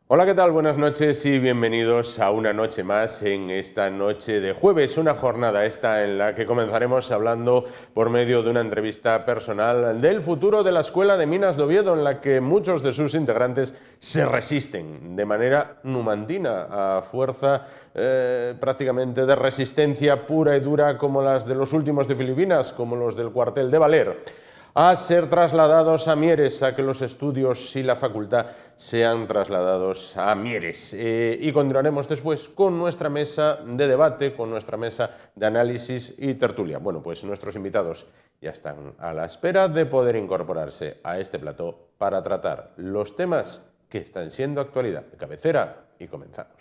Hola, ¿qué tal? Buenas noches y bienvenidos a una noche más en esta noche de jueves, una jornada esta en la que comenzaremos hablando por medio de una entrevista personal del futuro de la Escuela de Minas de Oviedo, en la que muchos de sus integrantes se resisten de manera numantina, a fuerza prácticamente de resistencia pura y dura, como las de los últimos de Filipinas, como los del cuartel de Valer, a ser trasladados a Mieres, a que los estudios y la facultad sean trasladados a Mieres. Y continuaremos después con nuestra mesa de debate, con nuestra mesa de análisis y tertulia. Bueno, pues nuestros invitados ya están a la espera de poder incorporarse a este plató para tratar los temas que están siendo actualidad de cabecera, y comenzamos.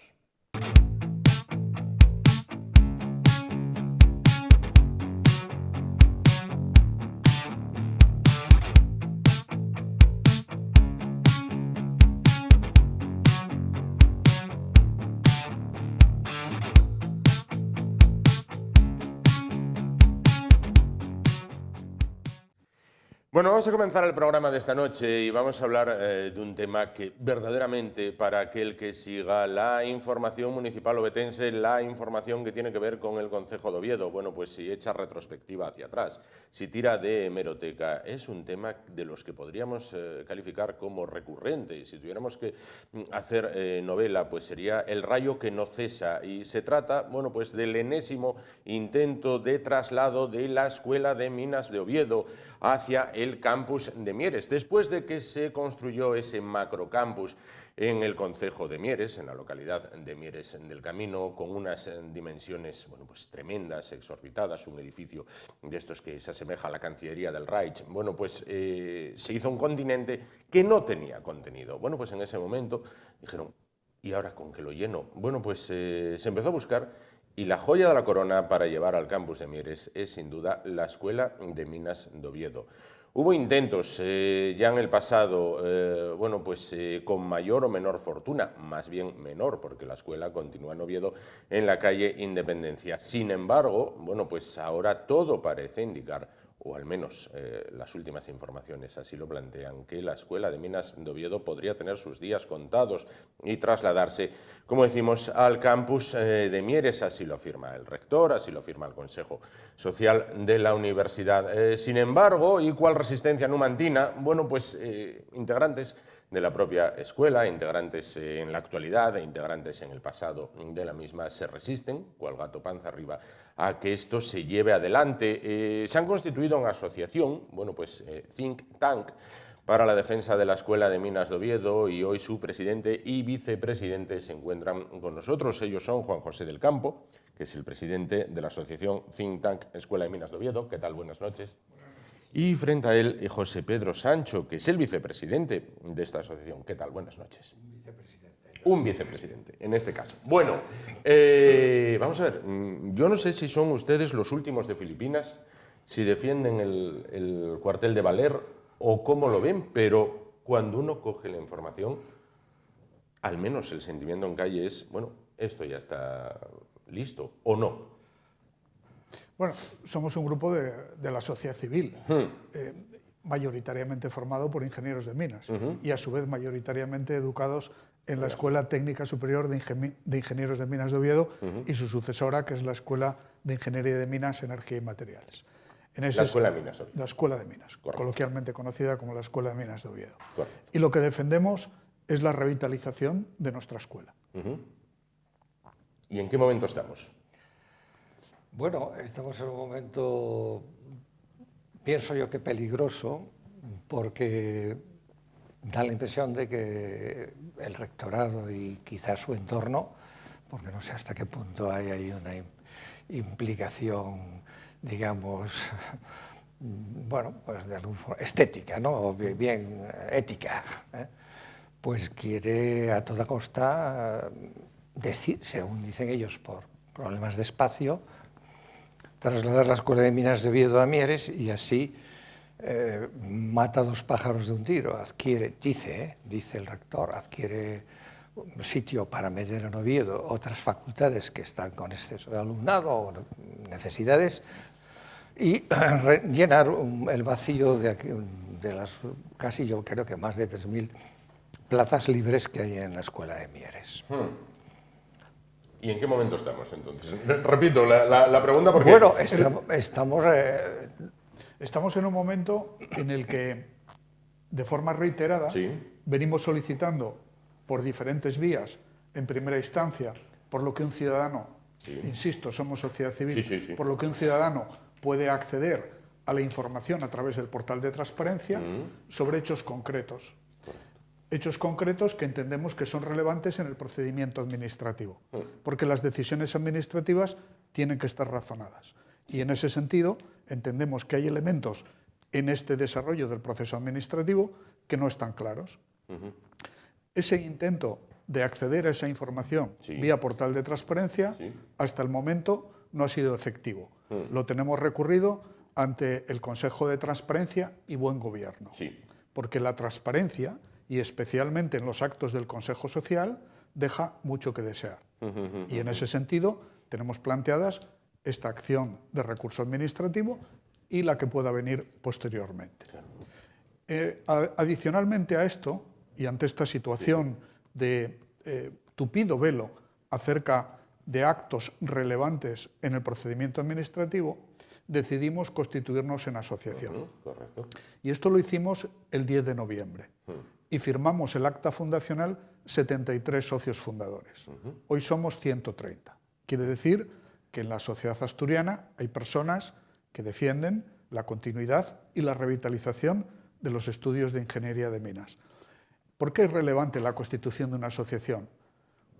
Bueno, vamos a comenzar el programa de esta noche y vamos a hablar de un tema que verdaderamente, para aquel que siga la información municipal ovetense, la información que tiene que ver con el concejo de Oviedo, bueno, pues si echa retrospectiva hacia atrás, si tira de hemeroteca, es un tema de los que podríamos calificar como recurrente. Y si tuviéramos que hacer novela, pues sería El rayo que no cesa, y se trata, bueno, pues del enésimo intento de traslado de la Escuela de Minas de Oviedo hacia el campus de Mieres, después de que se construyó ese macrocampus en el concejo de Mieres, en la localidad de Mieres del Camino, con unas dimensiones, bueno, pues tremendas, exorbitadas, un edificio de estos que se asemeja a la Cancillería del Reich. Bueno, pues se hizo un continente que no tenía contenido. Bueno, pues en ese momento dijeron, ¿y ahora con qué lo lleno? Bueno, pues se empezó a buscar, y la joya de la corona para llevar al campus de Mieres es sin duda la Escuela de Minas de Oviedo. Hubo intentos ya en el pasado, bueno, pues con mayor o menor fortuna, más bien menor, porque la escuela continúa en Oviedo, en la calle Independencia. Sin embargo, bueno, pues ahora todo parece indicar, o al menos las últimas informaciones así lo plantean, que la Escuela de Minas de Oviedo podría tener sus días contados y trasladarse, como decimos, al campus de Mieres. Así lo afirma el rector, así lo afirma el Consejo Social de la Universidad. Sin embargo, ¿y cuál resistencia numantina? Bueno, pues integrantes de la propia escuela, integrantes en la actualidad e integrantes en el pasado de la misma, se resisten, cual gato panza arriba, a que esto se lleve adelante. Se han constituido una asociación, bueno, pues Think Tank, para la defensa de la Escuela de Minas de Oviedo, y hoy su presidente y vicepresidente se encuentran con nosotros. Ellos son Juan José del Campo, que es el presidente de la asociación Think Tank Escuela de Minas de Oviedo. ¿Qué tal? Buenas noches. Y frente a él, José Pedro Sancho, que es el vicepresidente de esta asociación. ¿Qué tal? Buenas noches. Un vicepresidente, en este caso. Bueno, vamos a ver, yo no sé si son ustedes los últimos de Filipinas, si defienden el cuartel de Valer o cómo lo ven, pero cuando uno coge la información, al menos el sentimiento en calle es, bueno, esto ya está listo, ¿o no? Bueno, somos un grupo de la sociedad civil, mayoritariamente formado por ingenieros de minas y a su vez mayoritariamente educados en la Escuela Técnica Superior de Ingenieros de Minas de Oviedo y su sucesora, que es la Escuela de Ingeniería de Minas, Energía y Materiales. La Escuela de Minas de Oviedo. La Escuela de Minas, correcto, coloquialmente conocida como la Escuela de Minas de Oviedo. Correcto. Y lo que defendemos es la revitalización de nuestra escuela. ¿Y en qué momento estamos? Bueno, estamos en un momento, pienso yo que peligroso, porque da la impresión de que el rectorado y quizás su entorno, porque no sé hasta qué punto hay ahí una implicación, digamos, bueno, pues de alguna forma estética, ¿no? O bien ética, pues quiere a toda costa decir, según dicen ellos, por problemas de espacio, trasladar la Escuela de Minas de Oviedo a Mieres y así mata dos pájaros de un tiro. Adquiere, dice el rector, adquiere un sitio para meter en Oviedo otras facultades que están con exceso de alumnado o necesidades y llenar el vacío de las casi, yo creo que más de 3.000 plazas libres que hay en la escuela de Mieres. ¿Y en qué momento estamos entonces? Repito la pregunta porque... Bueno, estamos en un momento en el que, de forma reiterada, Sí. venimos solicitando por diferentes vías, en primera instancia, por lo que un ciudadano, insisto, somos sociedad civil, por lo que un ciudadano puede acceder a la información a través del portal de transparencia sobre hechos concretos. Hechos concretos que entendemos que son relevantes en el procedimiento administrativo, porque las decisiones administrativas tienen que estar razonadas. Y en ese sentido, entendemos que hay elementos en este desarrollo del proceso administrativo que no están claros. Ese intento de acceder a esa información vía portal de transparencia, hasta el momento no ha sido efectivo. Lo tenemos recurrido ante el Consejo de Transparencia y Buen Gobierno, porque la transparencia, y especialmente en los actos del Consejo Social, deja mucho que desear. Y en ese sentido tenemos planteadas esta acción de recurso administrativo y la que pueda venir posteriormente. Adicionalmente a esto, y ante esta situación de tupido velo acerca de actos relevantes en el procedimiento administrativo, decidimos constituirnos en asociación. Y esto lo hicimos el 10 de noviembre. Y firmamos el acta fundacional 73 socios fundadores. Hoy somos 130. Quiere decir que en la sociedad asturiana hay personas que defienden la continuidad y la revitalización de los estudios de ingeniería de minas. ¿Por qué es relevante la constitución de una asociación?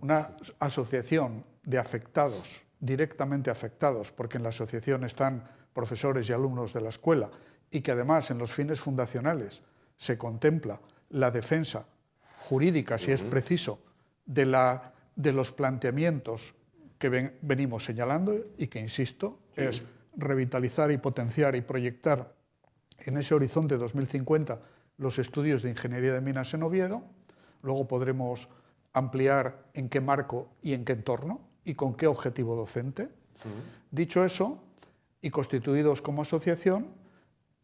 Una asociación de afectados, directamente afectados, porque en la asociación están profesores y alumnos de la escuela, y que además en los fines fundacionales se contempla la defensa jurídica, si es preciso, de los planteamientos que venimos señalando y que, insisto, es revitalizar y potenciar y proyectar en ese horizonte 2050 los estudios de ingeniería de minas en Oviedo. Luego podremos ampliar en qué marco y en qué entorno y con qué objetivo docente. Dicho eso, y constituidos como asociación,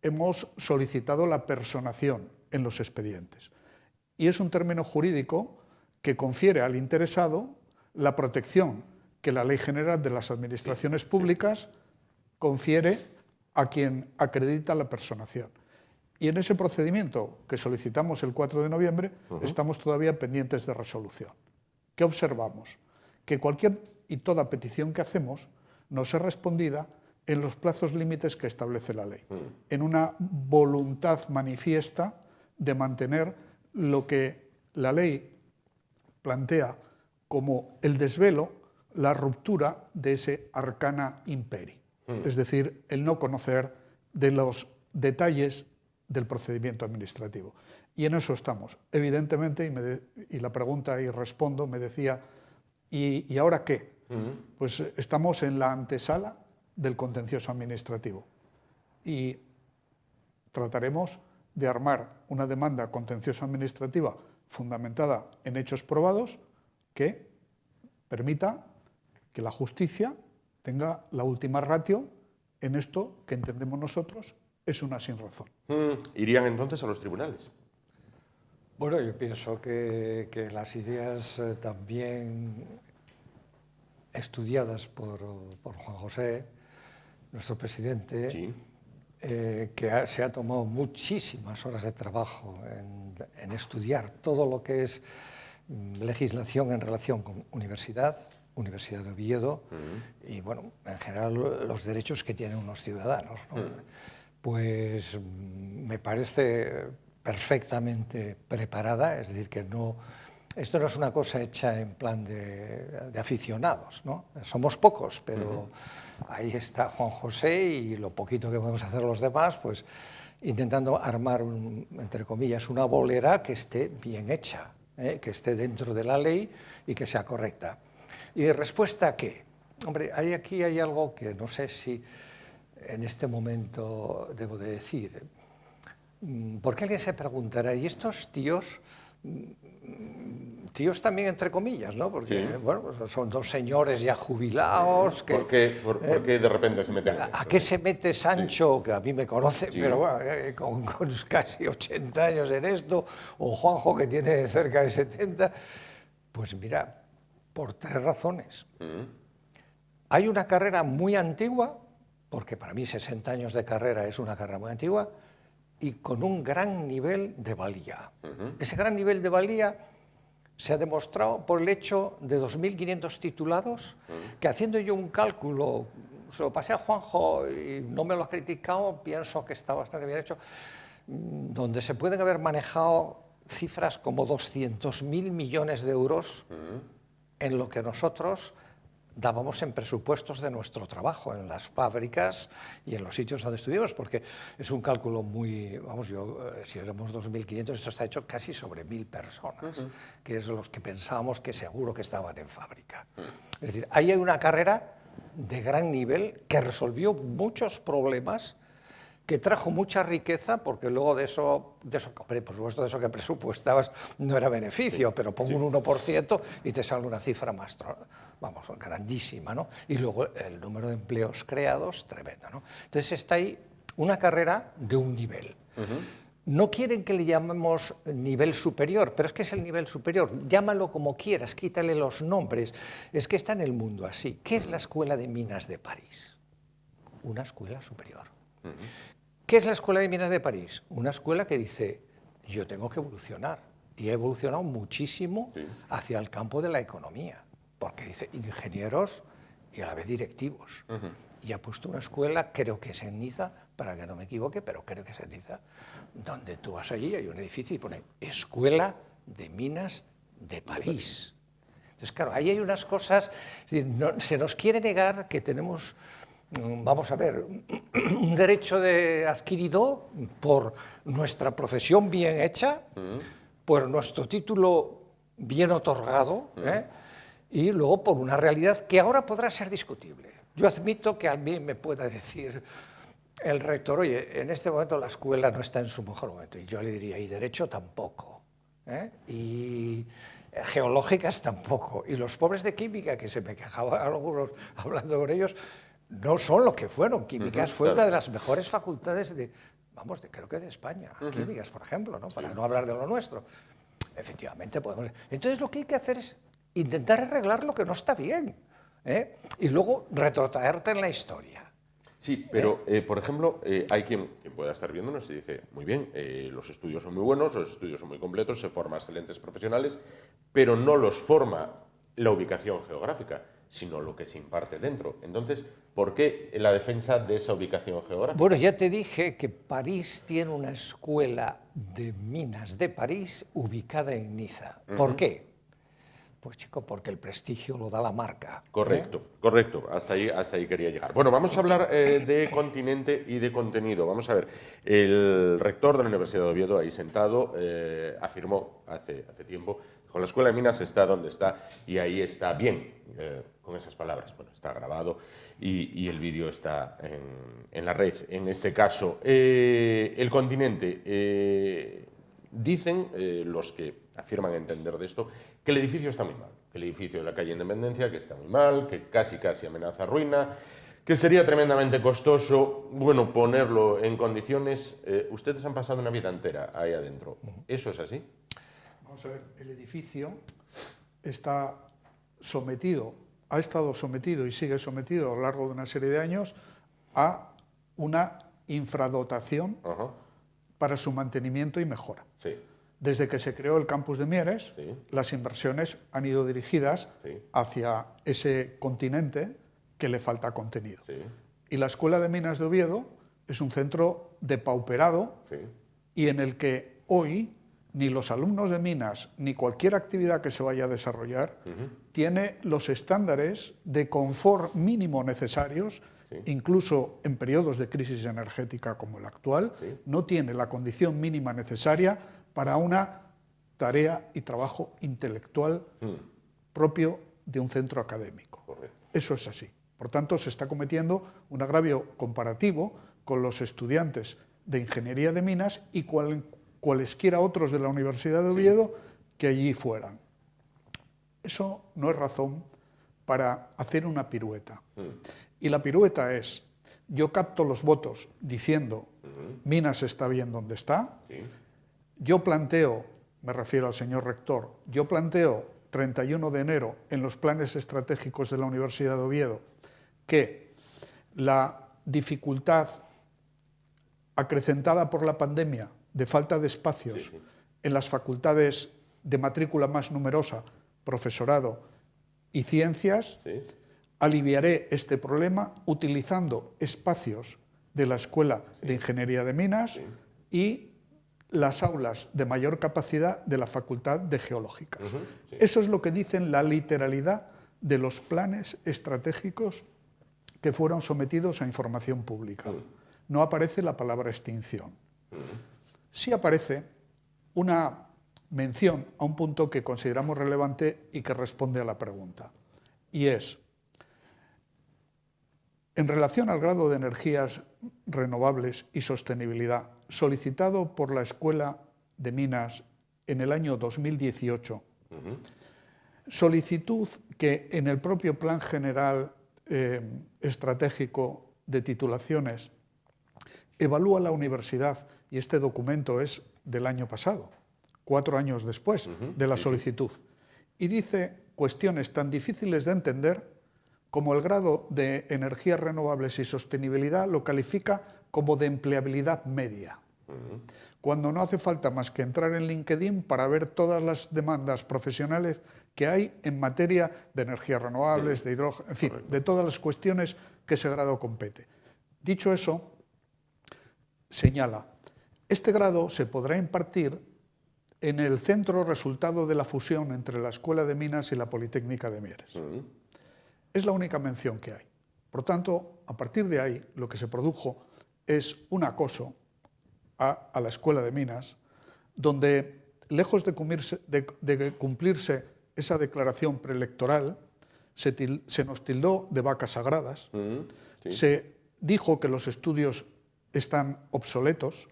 hemos solicitado la personación en los expedientes. Y es un término jurídico que confiere al interesado la protección que la Ley General de las Administraciones Públicas confiere a quien acredita la personación. Y en ese procedimiento que solicitamos el 4 de noviembre, estamos todavía pendientes de resolución. ¿Qué observamos? Que cualquier y toda petición que hacemos nos es respondida en los plazos límites que establece la ley, en una voluntad manifiesta de mantener lo que la ley plantea como el desvelo, la ruptura de ese arcana imperi, es decir, el no conocer de los detalles del procedimiento administrativo. Y en eso estamos. Evidentemente, y la pregunta y respondo, me decía, ¿y ahora qué? Pues estamos en la antesala del contencioso administrativo y trataremos de armar una demanda contencioso administrativa fundamentada en hechos probados que permita que la justicia tenga la última ratio en esto que entendemos nosotros es una sinrazón. ¿Irían entonces a los tribunales? Bueno, yo pienso que las ideas también estudiadas por Juan José, nuestro presidente, que se ha tomado muchísimas horas de trabajo en estudiar todo lo que es legislación en relación con Universidad de Oviedo y, bueno, en general los derechos que tienen unos ciudadanos, ¿no? Pues me parece perfectamente preparada, es decir, que esto no es una cosa hecha en plan de aficionados, ¿no? Somos pocos, pero ahí está Juan José y lo poquito que podemos hacer los demás, pues intentando armar, entre comillas, una bolera que esté bien hecha, que esté dentro de la ley y que sea correcta. ¿Y de respuesta a qué? Hombre, aquí hay algo que no sé si en este momento debo de decir. Porque alguien se preguntará, ¿y estos tíos tíos también entre comillas, ¿no? Porque, Sí. bueno, pues son dos señores ya jubilados. ¿Por qué de repente se meten en ¿A esto? qué se mete Sancho, que a mí me conoce, Sí. pero bueno, con casi 80 años en esto, o Juanjo, que tiene cerca de 70? Pues mira, por 3 razones. Hay una carrera muy antigua, porque para mí 60 años de carrera es una carrera muy antigua, y con un gran nivel de valía. Ese gran nivel de valía se ha demostrado por el hecho de 2.500 titulados, que haciendo yo un cálculo, se lo pasé a Juanjo y no me lo ha criticado, pienso que está bastante bien hecho, donde se pueden haber manejado cifras como 200.000 millones de euros en lo que nosotros dábamos en presupuestos de nuestro trabajo, en las fábricas y en los sitios donde estuvimos, porque es un cálculo muy, vamos, si éramos 2.500, esto está hecho casi sobre 1.000 personas, que es los que pensábamos que seguro que estaban en fábrica. Es decir, ahí hay una carrera de gran nivel que resolvió muchos problemas, que trajo mucha riqueza, porque luego de eso, hombre, por supuesto, de eso que presupuestabas no era beneficio, pero pongo un 1% y te sale una cifra más, vamos, grandísima, ¿no? Y luego el número de empleos creados, tremendo, ¿no? Entonces está ahí una carrera de un nivel. No quieren que le llamemos nivel superior, pero es que es el nivel superior. Llámalo como quieras, quítale los nombres. Es que está en el mundo así. ¿Qué es la Escuela de Minas de París? Una escuela superior. ¿Qué es la Escuela de Minas de París? Una escuela que dice, yo tengo que evolucionar. Y he evolucionado muchísimo hacia el campo de la economía, porque dice ingenieros y a la vez directivos. Y ha puesto una escuela, creo que es en Niza, para que no me equivoque, pero creo que es en Niza, donde tú vas allí, hay un edificio y pone Escuela de Minas de París. Entonces, claro, ahí hay unas cosas, es decir, se nos quiere negar que tenemos, vamos a ver, un derecho adquirido por nuestra profesión bien hecha, por nuestro título bien otorgado, y luego por una realidad que ahora podrá ser discutible. Yo admito que a mí me pueda decir el rector, oye, en este momento la escuela no está en su mejor momento, y yo le diría, y derecho tampoco, y geológicas tampoco, y los pobres de química, que se me quejaban algunos hablando con ellos, no son lo que fueron. Químicas fue una de las mejores facultades creo que de España, Químicas, por ejemplo, ¿no? Para no hablar de lo nuestro. Efectivamente podemos. Entonces lo que hay que hacer es intentar arreglar lo que no está bien, y luego retrotraerte en la historia. Sí, pero, por ejemplo, hay quien pueda estar viéndonos y dice, muy bien, los estudios son muy buenos, los estudios son muy completos, se forman excelentes profesionales, pero no los forma la ubicación geográfica, sino lo que se imparte dentro. Entonces, ¿por qué la defensa de esa ubicación geográfica? Bueno, ya te dije que París tiene una escuela de minas de París ubicada en Niza. ¿Por qué? Pues chico, porque el prestigio lo da la marca. Correcto, correcto. Hasta ahí quería llegar. Bueno, vamos a hablar de continente y de contenido. Vamos a ver, el rector de la Universidad de Oviedo, ahí sentado, afirmó hace tiempo, con la Escuela de Minas está donde está y ahí está bien, con esas palabras. Bueno, está grabado y el vídeo está en la red. En este caso, el continente, dicen los que afirman entender de esto, que el edificio está muy mal, que el edificio de la calle Independencia que está muy mal, que casi amenaza ruina, que sería tremendamente costoso, bueno, ponerlo en condiciones. Ustedes han pasado una vida entera ahí adentro. ¿Eso es así? Vamos a ver, el edificio ha estado sometido y sigue sometido a lo largo de una serie de años a una infradotación para su mantenimiento y mejora. Sí. Desde que se creó el campus de Mieres, las inversiones han ido dirigidas hacia ese continente que le falta contenido. Y la Escuela de Minas de Oviedo es un centro depauperado y en el que hoy ni los alumnos de minas ni cualquier actividad que se vaya a desarrollar tiene los estándares de confort mínimo necesarios, incluso en periodos de crisis energética como el actual, no tiene la condición mínima necesaria para una tarea y trabajo intelectual propio de un centro académico. Eso es así. Por tanto, se está cometiendo un agravio comparativo con los estudiantes de Ingeniería de Minas y cualesquiera otros de la Universidad de Oviedo que allí fueran. Eso no es razón para hacer una pirueta. Y la pirueta es, yo capto los votos diciendo, Minas está bien donde está, yo planteo, me refiero al señor rector, yo planteo 31 de enero en los planes estratégicos de la Universidad de Oviedo que la dificultad acrecentada por la pandemia de falta de espacios en las facultades de matrícula más numerosa, profesorado y ciencias, aliviaré este problema utilizando espacios de la Escuela de Ingeniería de Minas y las aulas de mayor capacidad de la Facultad de Geológicas. Eso es lo que dicen la literalidad de los planes estratégicos que fueron sometidos a información pública. No aparece la palabra extinción. Sí aparece una mención a un punto que consideramos relevante y que responde a la pregunta. Y es, en relación al grado de energías renovables y sostenibilidad solicitado por la Escuela de Minas en el año 2018, solicitud que en el propio Plan General Estratégico de Titulaciones evalúa la universidad, y este documento es del año pasado, 4 años después de la solicitud, y dice cuestiones tan difíciles de entender como el grado de energías renovables y sostenibilidad lo califica como de empleabilidad media, cuando no hace falta más que entrar en LinkedIn para ver todas las demandas profesionales que hay en materia de energías renovables, de hidrógeno, en fin, de todas las cuestiones que ese grado compete. Dicho eso, señala, este grado se podrá impartir en el centro resultado de la fusión entre la Escuela de Minas y la Politécnica de Mieres. Es la única mención que hay. Por tanto, a partir de ahí, lo que se produjo es un acoso a la Escuela de Minas, donde, lejos de cumplirse esa declaración preelectoral, se nos tildó de vacas sagradas, se dijo que los estudios están obsoletos,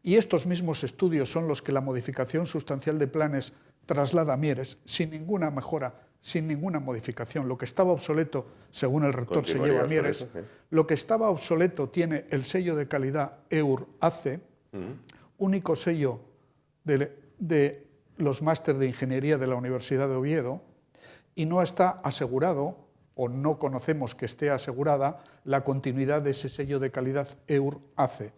y estos mismos estudios son los que la modificación sustancial de planes traslada a Mieres sin ninguna mejora, sin ninguna modificación. Lo que estaba obsoleto, según el rector, se lleva a Mieres. Lo que estaba obsoleto tiene el sello de calidad EUR-AC, único sello de los máster de ingeniería de la Universidad de Oviedo, y no está asegurado, o no conocemos que esté asegurada, la continuidad de ese sello de calidad EUR-AC.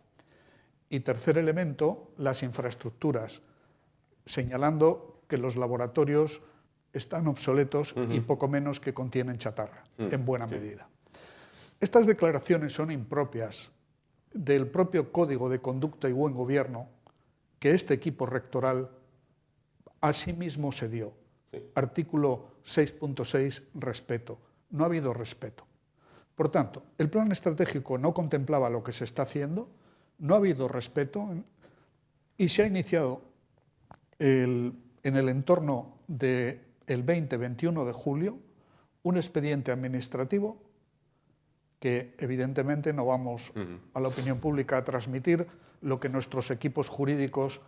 Y tercer elemento, las infraestructuras, señalando que los laboratorios están obsoletos y poco menos que contienen chatarra, en buena medida. Estas declaraciones son impropias del propio Código de Conducta y Buen Gobierno que este equipo rectoral a sí mismo se dio. Artículo 6.6, respeto. No ha habido respeto. Por tanto, el plan estratégico no contemplaba lo que se está haciendo, no ha habido respeto y se ha iniciado en el entorno del 20-21 de julio un expediente administrativo que evidentemente no vamos a la opinión pública a transmitir lo que nuestros equipos jurídicos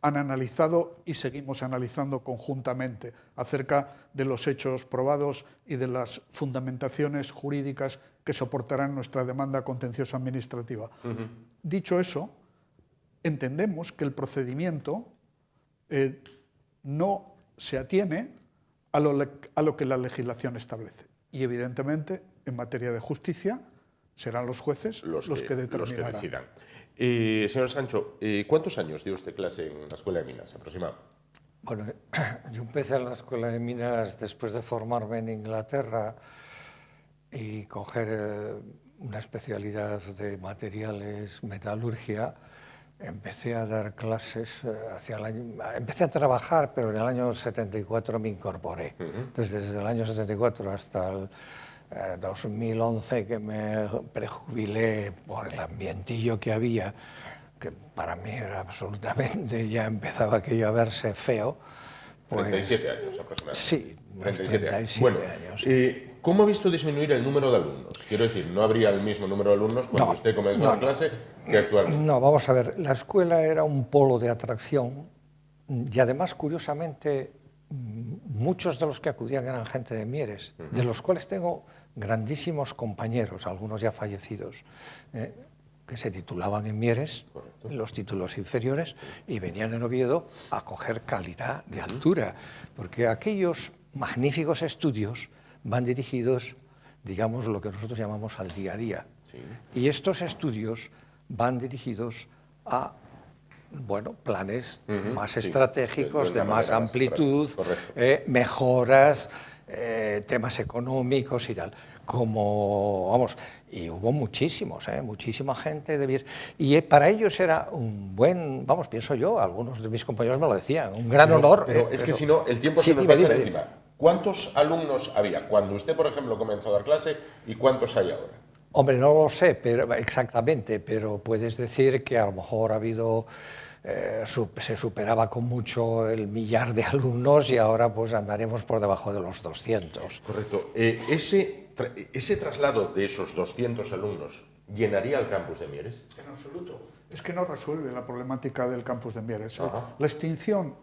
han analizado y seguimos analizando conjuntamente acerca de los hechos probados y de las fundamentaciones jurídicas que soportarán nuestra demanda contenciosa administrativa. Dicho eso, entendemos que el procedimiento no se atiene a lo que la legislación establece. Y evidentemente, en materia de justicia, serán los jueces los que determinarán. Los que decidan. Señor Sancho, ¿cuántos años dio usted clase en la Escuela de Minas, aproximadamente? Bueno, yo empecé en la Escuela de Minas después de formarme en Inglaterra y coger una especialidad de materiales, metalurgia. Empecé a dar clases empecé a trabajar, pero en el año 74 me incorporé. Entonces, desde el año 74 hasta el 2011, que me prejubilé por el ambientillo que había, que para mí era absolutamente, ya empezaba aquello a verse feo. Pues, 37 años aproximadamente. Sí, 37 años. Bueno, años. ¿cómo ha visto disminuir el número de alumnos? Quiero decir, ¿no habría el mismo número de alumnos cuando usted comenzó la clase que actualmente? No, vamos a ver, la escuela era un polo de atracción y además, curiosamente, muchos de los que acudían eran gente de Mieres, de los cuales tengo grandísimos compañeros, algunos ya fallecidos, que se titulaban en Mieres, en los títulos inferiores, y venían en Oviedo a coger calidad de altura, porque aquellos magníficos estudios van dirigidos, digamos, lo que nosotros llamamos al día a día. Sí. Y estos estudios van dirigidos a, bueno, planes más estratégicos, de más amplitud, mejoras, temas económicos y tal. Como, vamos, y hubo muchísimos, muchísima gente de Mieres. Y para ellos era un buen, vamos, pienso yo, algunos de mis compañeros me lo decían, un gran honor. Pero es que si no, el tiempo se nos va a echar encima. ¿Cuántos alumnos había cuando usted, por ejemplo, comenzó a dar clase y cuántos hay ahora? Hombre, no lo sé exactamente, pero puedes decir que a lo mejor ha habido, se superaba con mucho el 1.000.000 de alumnos y ahora pues andaremos por debajo de los 200. Correcto. ¿Ese traslado de esos 200 alumnos llenaría el campus de Mieres? En absoluto. Es que no resuelve la problemática del campus de Mieres. La extinción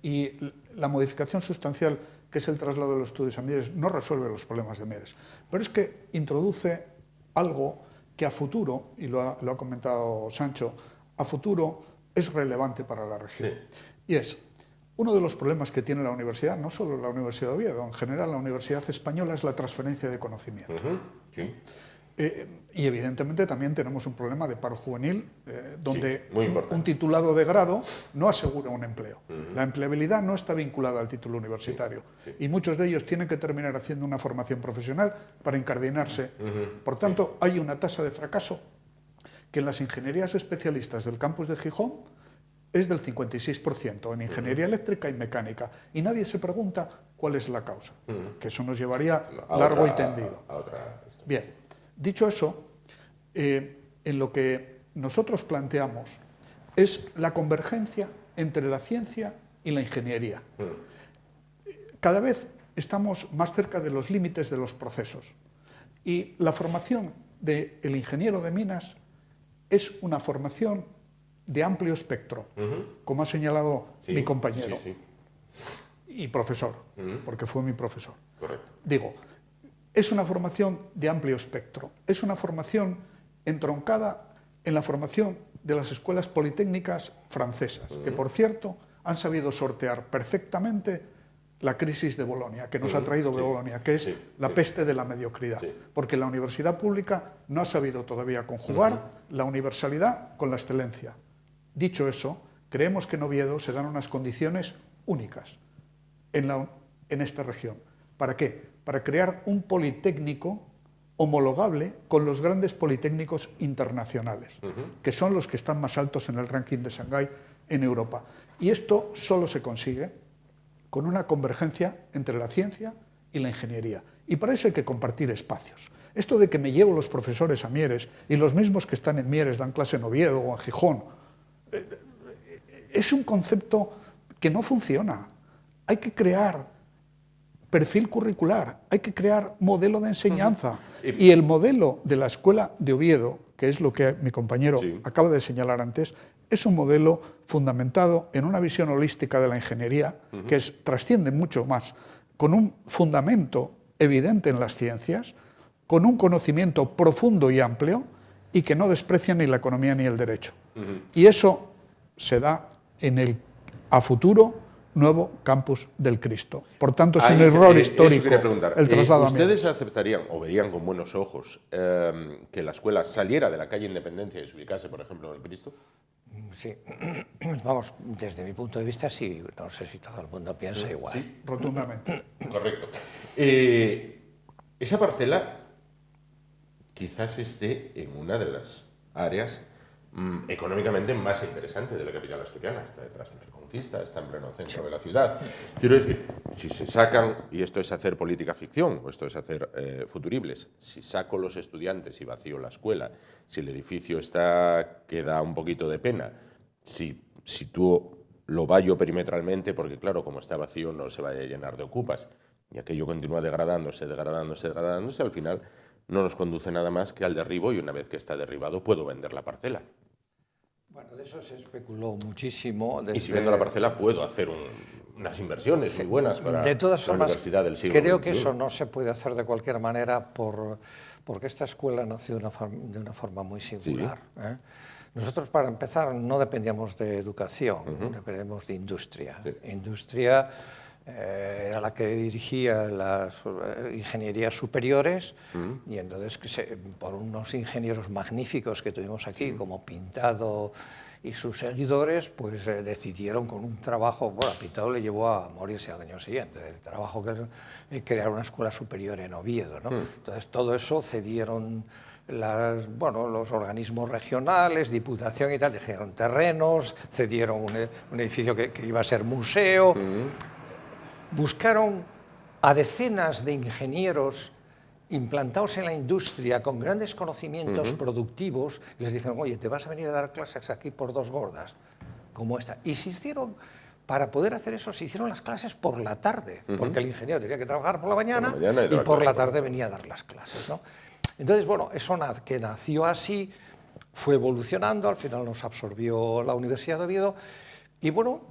y la modificación sustancial, que es el traslado de los estudios a Mieres, no resuelve los problemas de Mieres. Pero es que introduce algo que a futuro, y lo ha comentado Sancho, a futuro es relevante para la región. Sí. Y es, uno de los problemas que tiene la universidad, no solo la Universidad de Oviedo, en general la Universidad Española, es la transferencia de conocimiento. Sí. Y evidentemente también tenemos un problema de paro juvenil, donde un titulado de grado no asegura un empleo. La empleabilidad no está vinculada al título universitario. Y muchos de ellos tienen que terminar haciendo una formación profesional para incardinarse. Por tanto, hay una tasa de fracaso que en las ingenierías especialistas del campus de Gijón es del 56%, en ingeniería eléctrica y mecánica. Y nadie se pregunta cuál es la causa, que eso nos llevaría largo y tendido. Bien. Dicho eso, en lo que nosotros planteamos es la convergencia entre la ciencia y la ingeniería. Cada vez estamos más cerca de los límites de los procesos y la formación del ingeniero de minas es una formación de amplio espectro, como ha señalado mi compañero y profesor, porque fue mi profesor. Correcto. Digo, es una formación de amplio espectro, es una formación entroncada en la formación de las escuelas politécnicas francesas, que por cierto han sabido sortear perfectamente la crisis de Bolonia, que nos ha traído Bolonia, que es la peste de la mediocridad, porque la universidad pública no ha sabido todavía conjugar la universalidad con la excelencia. Dicho eso, creemos que en Oviedo se dan unas condiciones únicas en esta región. ¿Para qué? Para crear un politécnico homologable con los grandes politécnicos internacionales, que son los que están más altos en el ranking de Shanghái en Europa. Y esto solo se consigue con una convergencia entre la ciencia y la ingeniería. Y para eso hay que compartir espacios. Esto de que me llevo los profesores a Mieres y los mismos que están en Mieres dan clase en Oviedo o en Gijón, es un concepto que no funciona. Hay que crear perfil curricular, hay que crear modelo de enseñanza. Y el modelo de la Escuela de Oviedo, que es lo que mi compañero acaba de señalar antes, es un modelo fundamentado en una visión holística de la ingeniería, que trasciende mucho más, con un fundamento evidente en las ciencias, con un conocimiento profundo y amplio, y que no desprecia ni la economía ni el derecho. Y eso se da en el, a futuro, nuevo campus del Cristo. Por tanto, es un error histórico el traslado a Mieres. ¿Ustedes aceptarían o verían con buenos ojos que la escuela saliera de la calle Independencia y se ubicase, por ejemplo, en el Cristo? Sí, vamos, desde mi punto de vista sí, no sé si todo el mundo piensa igual. Sí, rotundamente. Correcto. Esa parcela quizás esté en una de las áreas económicamente más interesante de la capital asturiana. Está detrás de Reconquista, está en pleno centro de la ciudad. Quiero decir, si se sacan, y esto es hacer política ficción, o esto es hacer futuribles, si saco los estudiantes y vacío la escuela, si el edificio que da un poquito de pena, si sitúo lo vallo perimetralmente, porque claro, como está vacío no se vaya a llenar de ocupas, y aquello continúa degradándose, al final no nos conduce nada más que al derribo, y una vez que está derribado puedo vender la parcela. Bueno, de eso se especuló muchísimo. Y si vendo la parcela puedo hacer unas inversiones muy buenas para de todas la formas, universidad del siglo creo que XXI. eso no se puede hacer de cualquier manera porque esta escuela nació de una forma muy singular. Sí. Nosotros, para empezar, no dependíamos de educación, dependíamos de industria. Sí. Industria era la que dirigía las ingenierías superiores y entonces por unos ingenieros magníficos que tuvimos aquí, como Pintado y sus seguidores, pues decidieron con un trabajo, bueno, a Pintado le llevó a morirse al año siguiente, el trabajo que es crear una escuela superior en Oviedo, ¿no? Entonces todo eso cedieron los organismos regionales, Diputación y tal, dijeron terrenos, cedieron un edificio que iba a ser museo, buscaron a decenas de ingenieros implantados en la industria con grandes conocimientos productivos y les dijeron, oye, te vas a venir a dar clases aquí por 2 gordas, como esta. Y se hicieron, para poder hacer eso, se hicieron las clases por la tarde, porque el ingeniero tenía que trabajar por la mañana y por la tarde venía a dar las clases, ¿no? Entonces, bueno, eso que nació así, fue evolucionando, al final nos absorbió la Universidad de Oviedo y bueno,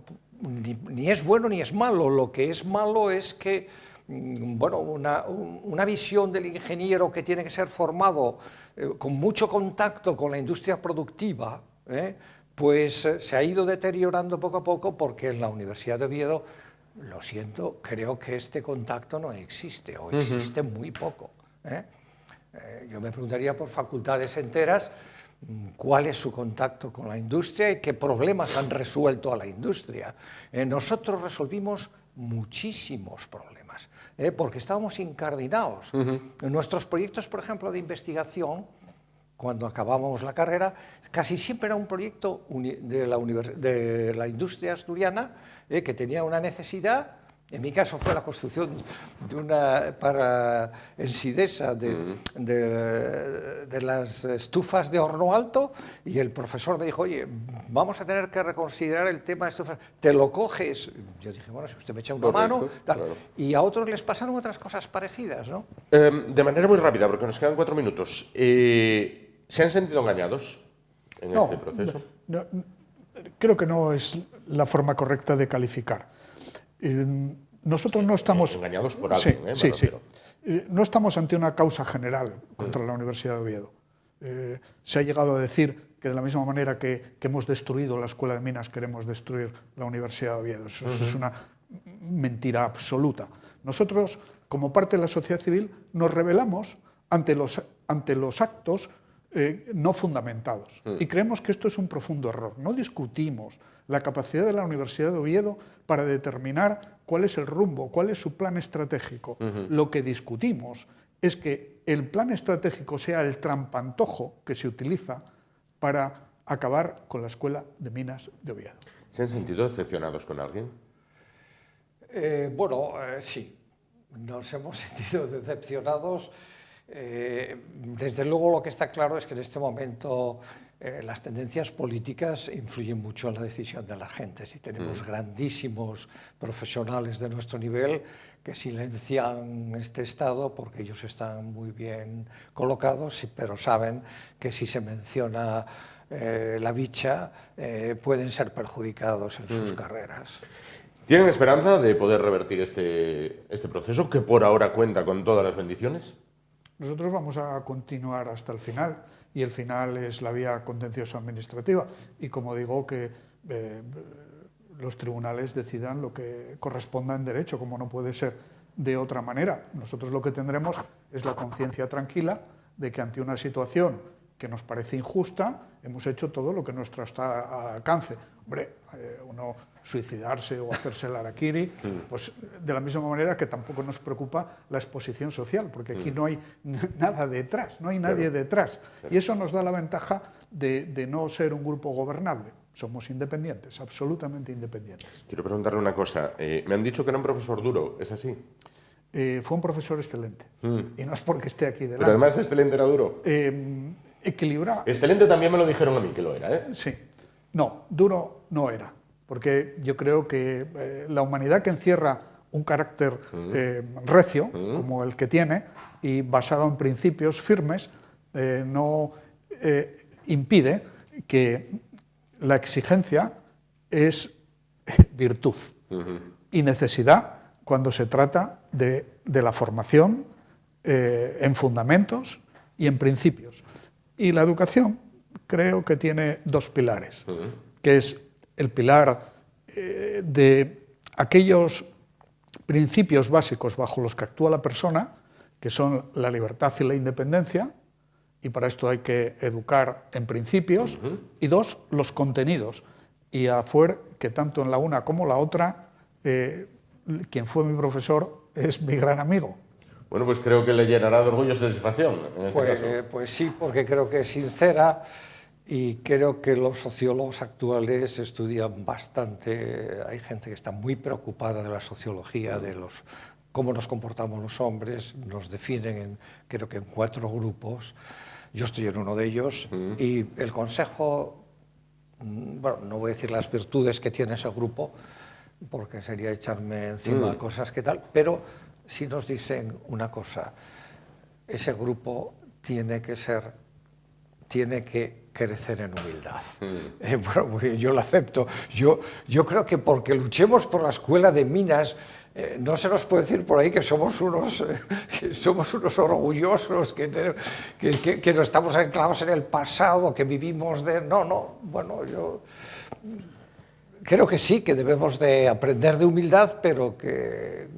ni es bueno ni es malo, lo que es malo es que bueno, una visión del ingeniero que tiene que ser formado con mucho contacto con la industria productiva, pues se ha ido deteriorando poco a poco porque en la Universidad de Oviedo, lo siento, creo que este contacto no existe o existe muy poco. Yo me preguntaría por facultades enteras cuál es su contacto con la industria y qué problemas han resuelto a la industria. Nosotros resolvimos muchísimos problemas, porque estábamos incardinados. En nuestros proyectos, por ejemplo, de investigación, cuando acabábamos la carrera, casi siempre era un proyecto de la industria asturiana que tenía una necesidad. En mi caso fue la construcción para Ensidesa de las estufas de horno alto y el profesor me dijo, oye, vamos a tener que reconsiderar el tema de estufas, ¿te lo coges? Yo dije, bueno, si usted me echa una mano, tal. Claro. Y a otros les pasaron otras cosas parecidas, ¿no? De manera muy rápida, porque nos quedan 4 minutos. ¿Se han sentido engañados en este proceso? No, creo que no es la forma correcta de calificar. Nosotros no estamos... Engañados por alguien, sí. No estamos ante una causa general contra la Universidad de Oviedo. Se ha llegado a decir que de la misma manera que hemos destruido la Escuela de Minas, queremos destruir la Universidad de Oviedo. Eso es una mentira absoluta. Nosotros, como parte de la sociedad civil, nos rebelamos ante los actos no fundamentados. Y creemos que esto es un profundo error. No discutimos la capacidad de la Universidad de Oviedo para determinar cuál es el rumbo, cuál es su plan estratégico. Lo que discutimos es que el plan estratégico sea el trampantojo que se utiliza para acabar con la Escuela de Minas de Oviedo. ¿Se han sentido decepcionados con alguien? Sí. Nos hemos sentido decepcionados. Desde luego lo que está claro es que en este momento las tendencias políticas influyen mucho en la decisión de la gente. Si tenemos grandísimos profesionales de nuestro nivel que silencian este estado porque ellos están muy bien colocados, pero saben que si se menciona la bicha pueden ser perjudicados en sus carreras. ¿Tienen esperanza de poder revertir este proceso que por ahora cuenta con todas las bendiciones? Nosotros vamos a continuar hasta el final y el final es la vía contencioso administrativa y como digo que los tribunales decidan lo que corresponda en derecho, como no puede ser de otra manera. Nosotros lo que tendremos es la conciencia tranquila de que ante una situación que nos parece injusta hemos hecho todo lo que nuestro está al alcance. Hombre, uno suicidarse o hacerse el harakiri, pues de la misma manera que tampoco nos preocupa la exposición social, porque aquí no hay nada detrás, no hay nadie detrás. Y eso nos da la ventaja de no ser un grupo gobernable. Somos independientes, absolutamente independientes. Quiero preguntarle una cosa. Me han dicho que era un profesor duro, ¿es así? Fue un profesor excelente. Y no es porque esté aquí delante. Pero además excelente era duro. Equilibrado. Excelente también me lo dijeron a mí que lo era, ¿eh? Sí. No, duro no era. Porque yo creo que la humanidad que encierra un carácter recio, como el que tiene, y basado en principios firmes, no impide que la exigencia es virtud. y necesidad cuando se trata de la formación en fundamentos y en principios. Y la educación creo que tiene dos pilares, que es el pilar de aquellos principios básicos bajo los que actúa la persona, que son la libertad y la independencia, y para esto hay que educar en principios, y dos, los contenidos. Y a Fuer, que tanto en la una como la otra, quien fue mi profesor es mi gran amigo. Bueno, pues creo que le llenará de orgullo y satisfacción en este caso. Pues sí, porque creo que es sincera y creo que los sociólogos actuales estudian bastante. Hay gente que está muy preocupada de la sociología, de cómo nos comportamos los hombres, nos definen creo que en 4 grupos. Yo estoy en uno de ellos y el consejo, bueno, no voy a decir las virtudes que tiene ese grupo, porque sería echarme encima cosas que tal, pero sí nos dicen una cosa: ese grupo tiene que crecer en humildad. Bueno, yo lo acepto. Yo creo que porque luchemos por la escuela de minas, no se nos puede decir por ahí que somos unos orgullosos, que no estamos anclados en el pasado, que vivimos de... No, bueno, yo creo que sí, que debemos de aprender de humildad, pero que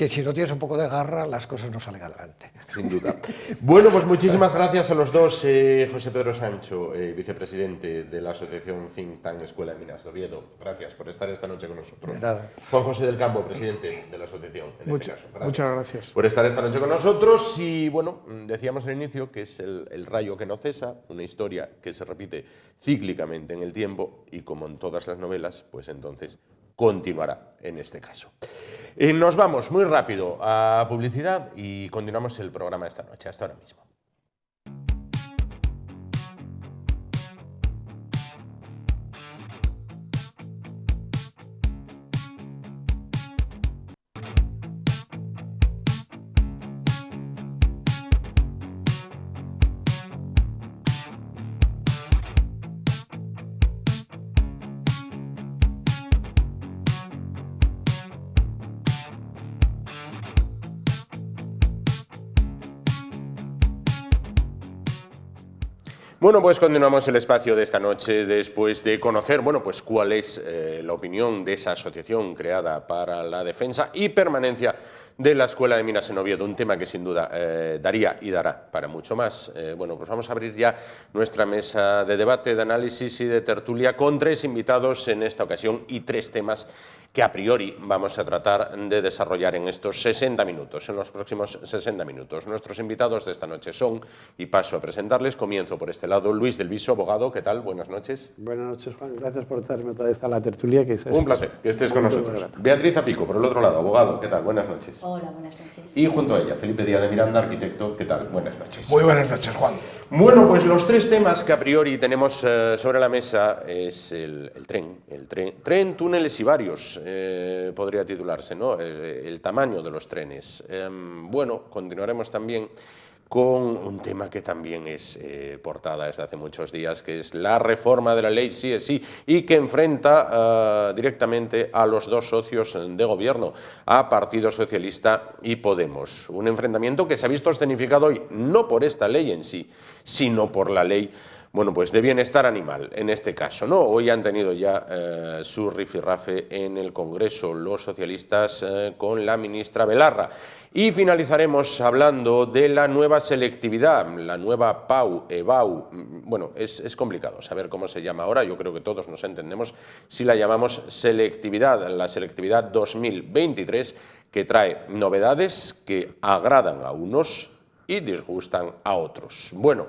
si no tienes un poco de garra, las cosas no salen adelante. Sin duda. Bueno, pues muchísimas gracias a los dos. José Pedro Sancho, vicepresidente de la Asociación Think Tank Escuela de Minas de Oviedo. Gracias por estar esta noche con nosotros. De nada. Juan José del Campo, presidente de la asociación. Muchas gracias. Por estar esta noche con nosotros. Y bueno, decíamos al inicio que es el rayo que no cesa, una historia que se repite cíclicamente en el tiempo y como en todas las novelas, pues entonces continuará en este caso. Nos vamos muy rápido a publicidad y continuamos el programa esta noche. Hasta ahora mismo. Bueno, pues continuamos el espacio de esta noche después de conocer, bueno, pues cuál es la opinión de esa asociación creada para la defensa y permanencia de la Escuela de Minas en Oviedo, un tema que sin duda daría y dará para mucho más. Bueno, pues vamos a abrir ya nuestra mesa de debate, de análisis y de tertulia con 3 invitados en esta ocasión y 3 temas que a priori vamos a tratar de desarrollar en estos 60 minutos, en los próximos 60 minutos. Nuestros invitados de esta noche son, y paso a presentarles, comienzo por este lado, Luis del Viso, abogado, ¿qué tal? Buenas noches. Buenas noches, Juan, gracias por traerme otra vez a la tertulia. Un placer que estés con nosotros. Beatriz Apico, por el otro lado, abogado, ¿qué tal? Buenas noches. Hola, buenas noches. Y junto a ella, Felipe Díaz de Miranda, arquitecto, ¿qué tal? Buenas noches. Muy buenas noches, Juan. Bueno, pues los 3 temas que a priori tenemos sobre la mesa es el tren, túneles y varios, podría titularse, ¿no? El tamaño de los trenes. Bueno, continuaremos también con un tema que también es portada desde hace muchos días, que es la reforma de la ley sí es sí, y que enfrenta directamente a los 2 socios de gobierno, a Partido Socialista y Podemos. Un enfrentamiento que se ha visto escenificado hoy no por esta ley en sí, sino por la ley, bueno, pues de bienestar animal, en este caso, ¿no? Hoy han tenido ya su rifirrafe en el Congreso los socialistas con la ministra Belarra. Y finalizaremos hablando de la nueva selectividad, la nueva PAU, EBAU. Bueno, es complicado saber cómo se llama ahora, yo creo que todos nos entendemos si la llamamos selectividad, la selectividad 2023, que trae novedades que agradan a unos y disgustan a otros. Bueno,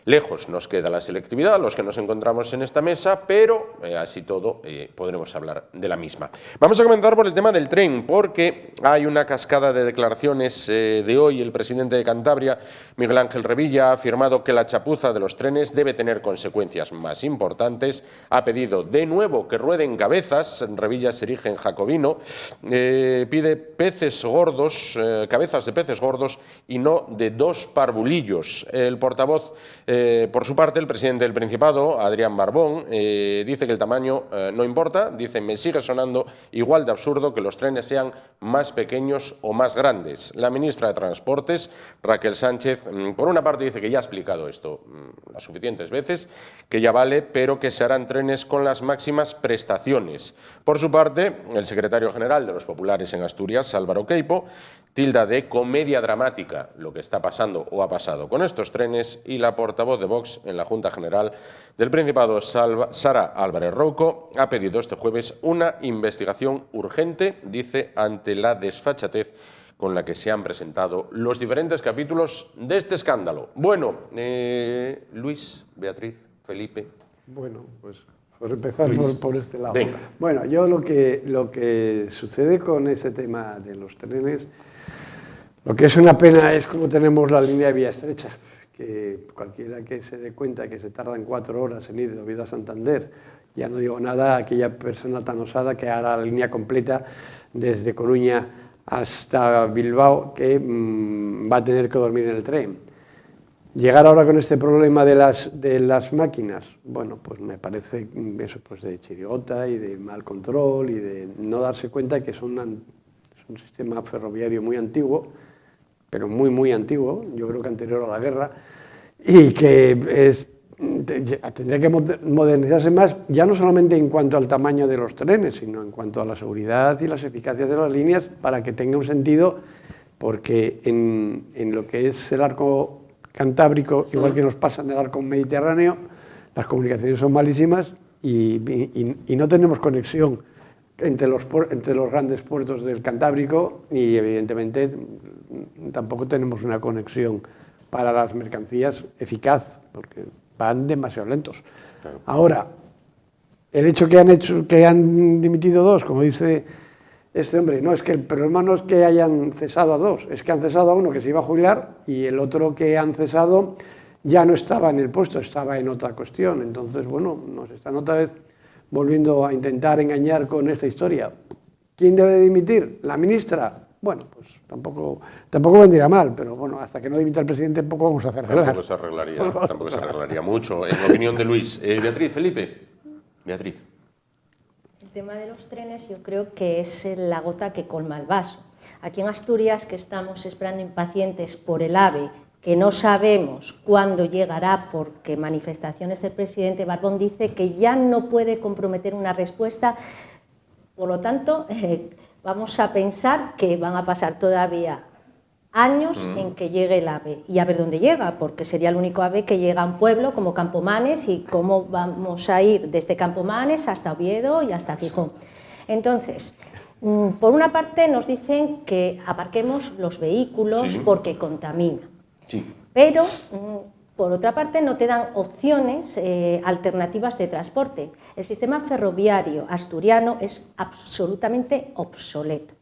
lejos nos queda la selectividad, los que nos encontramos en esta mesa, pero así todo podremos hablar de la misma. Vamos a comenzar por el tema del tren, porque hay una cascada de declaraciones de hoy. El presidente de Cantabria, Miguel Ángel Revilla, ha afirmado que la chapuza de los trenes debe tener consecuencias más importantes. Ha pedido de nuevo que rueden cabezas. Revilla se erige en jacobino. Pide peces gordos, cabezas de peces gordos y no de dos parvulillos. El portavoz, por su parte, el presidente del Principado, Adrián Barbón, dice que el tamaño no importa. Dice: me sigue sonando igual de absurdo que los trenes sean más pequeños o más grandes. La ministra de Transportes, Raquel Sánchez, por una parte dice que ya ha explicado esto las suficientes veces, que ya vale, pero que se harán trenes con las máximas prestaciones. Por su parte, el secretario general de los populares en Asturias, Álvaro Queipo, tilda de comedia dramática lo que está pasando o ha pasado con estos trenes, y la portavoz de Vox en la Junta General del Principado, Sara Álvarez Rouco, ha pedido este jueves una investigación urgente, dice, ante la desfachatez con la que se han presentado los diferentes capítulos de este escándalo. Bueno, Luis, Beatriz, Felipe. Bueno, pues por empezar por este lado. Venga. Bueno, yo lo que sucede con ese tema de los trenes, lo que es una pena es cómo tenemos la línea de vía estrecha, que cualquiera que se dé cuenta que se tardan 4 horas en ir de Oviedo a Santander, ya no digo nada a aquella persona tan osada que hará la línea completa desde Coruña hasta Bilbao, que va a tener que dormir en el tren. Llegar ahora con este problema de las máquinas, bueno, pues me parece eso, pues de chirigota y de mal control y de no darse cuenta que es un sistema ferroviario muy antiguo, pero muy, muy antiguo, yo creo que anterior a la guerra, y que tendría que modernizarse más, ya no solamente en cuanto al tamaño de los trenes, sino en cuanto a la seguridad y las eficacias de las líneas, para que tenga un sentido, porque en lo que es el arco cantábrico, igual que nos pasa en el arco mediterráneo, las comunicaciones son malísimas y no tenemos conexión entre los grandes puertos del Cantábrico, y evidentemente tampoco tenemos una conexión para las mercancías eficaz, porque van demasiado lentos. Claro. Ahora, el hecho que han dimitido 2, como dice este hombre, no, es que el problema no es que hayan cesado a 2, es que han cesado a uno que se iba a jubilar y el otro que han cesado ya no estaba en el puesto, estaba en otra cuestión. Entonces, bueno, nos están otra vez volviendo a intentar engañar con esta historia. ¿Quién debe dimitir? ¿La ministra? Bueno, pues tampoco vendría mal, pero bueno, hasta que no dimita el presidente poco vamos a hacer. Tampoco se arreglaría mucho, en opinión de Luis. Beatriz, Felipe. Beatriz. El tema de los trenes yo creo que es la gota que colma el vaso. Aquí en Asturias, que estamos esperando impacientes por el AVE, que no sabemos cuándo llegará, porque manifestaciones del presidente Barbón dice que ya no puede comprometer una respuesta. Por lo tanto, vamos a pensar que van a pasar todavía años en que llegue el AVE, y a ver dónde llega, porque sería el único AVE que llega a un pueblo como Campomanes, y cómo vamos a ir desde Campomanes hasta Oviedo y hasta Gijón. Entonces, por una parte nos dicen que aparquemos los vehículos porque contaminan, pero por otra parte no te dan opciones alternativas de transporte. El sistema ferroviario asturiano es absolutamente obsoleto.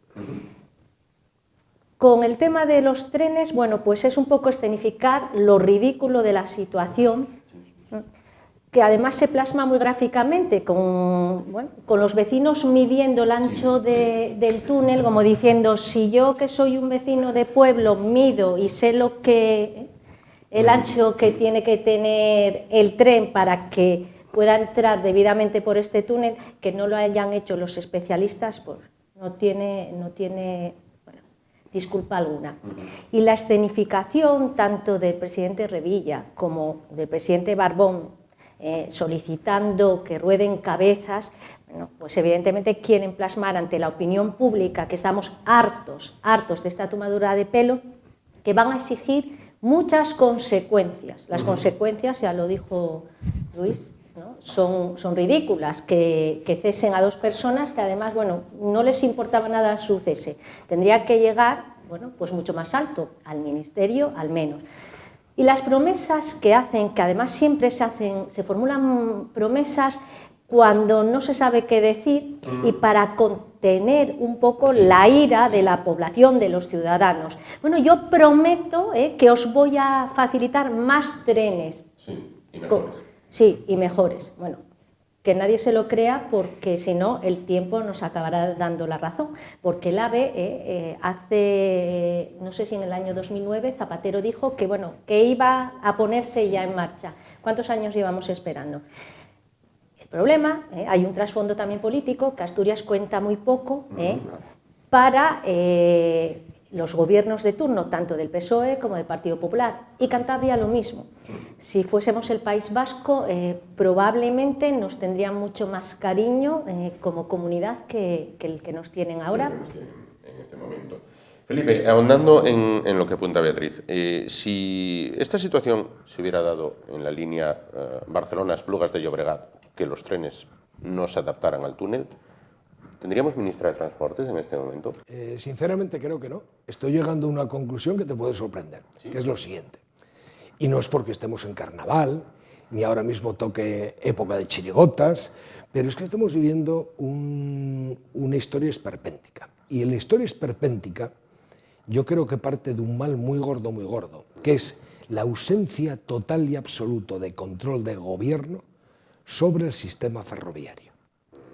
Con el tema de los trenes, bueno, pues es un poco escenificar lo ridículo de la situación, que además se plasma muy gráficamente con los vecinos midiendo el ancho del túnel, como diciendo, si yo, que soy un vecino de pueblo, mido y sé el ancho que tiene que tener el tren para que pueda entrar debidamente por este túnel, que no lo hayan hecho los especialistas, pues no tiene disculpa alguna. Y la escenificación tanto del presidente Revilla como del presidente Barbón, solicitando que rueden cabezas, bueno, pues evidentemente quieren plasmar ante la opinión pública que estamos hartos de esta tomadura de pelo, que van a exigir muchas consecuencias. Las consecuencias, ya lo dijo Luis, ¿no? Son ridículas, que cesen a 2 personas que además, bueno, no les importaba nada su cese. Tendría que llegar, bueno, pues mucho más alto, al ministerio al menos. Y las promesas que hacen, que además siempre se formulan promesas cuando no se sabe qué decir y para contener un poco la ira de la población, de los ciudadanos. Bueno, yo prometo que os voy a facilitar más trenes. Sí, y mejores. Sí, y mejores. Bueno, que nadie se lo crea porque si no el tiempo nos acabará dando la razón, porque el AVE hace, no sé si en el año 2009, Zapatero dijo que, bueno, que iba a ponerse ya en marcha. ¿Cuántos años llevamos esperando? El problema, hay un trasfondo también político, que Asturias cuenta muy poco para los gobiernos de turno, tanto del PSOE como del Partido Popular, y Cantabria lo mismo. Si fuésemos el País Vasco, probablemente nos tendrían mucho más cariño como comunidad que el que nos tienen ahora. En este momento. Felipe, ahondando en lo que apunta Beatriz, si esta situación se hubiera dado en la línea Barcelona-Esplugas de Llobregat, que los trenes no se adaptaran al túnel, ¿tendríamos ministra de Transportes en este momento? Sinceramente creo que no. Estoy llegando a una conclusión que te puede sorprender, que es lo siguiente. Y no es porque estemos en carnaval, ni ahora mismo toque época de chirigotas, pero es que estamos viviendo una historia esperpéntica. Y la historia esperpéntica yo creo que parte de un mal muy gordo, que es la ausencia total y absoluta de control del gobierno sobre el sistema ferroviario.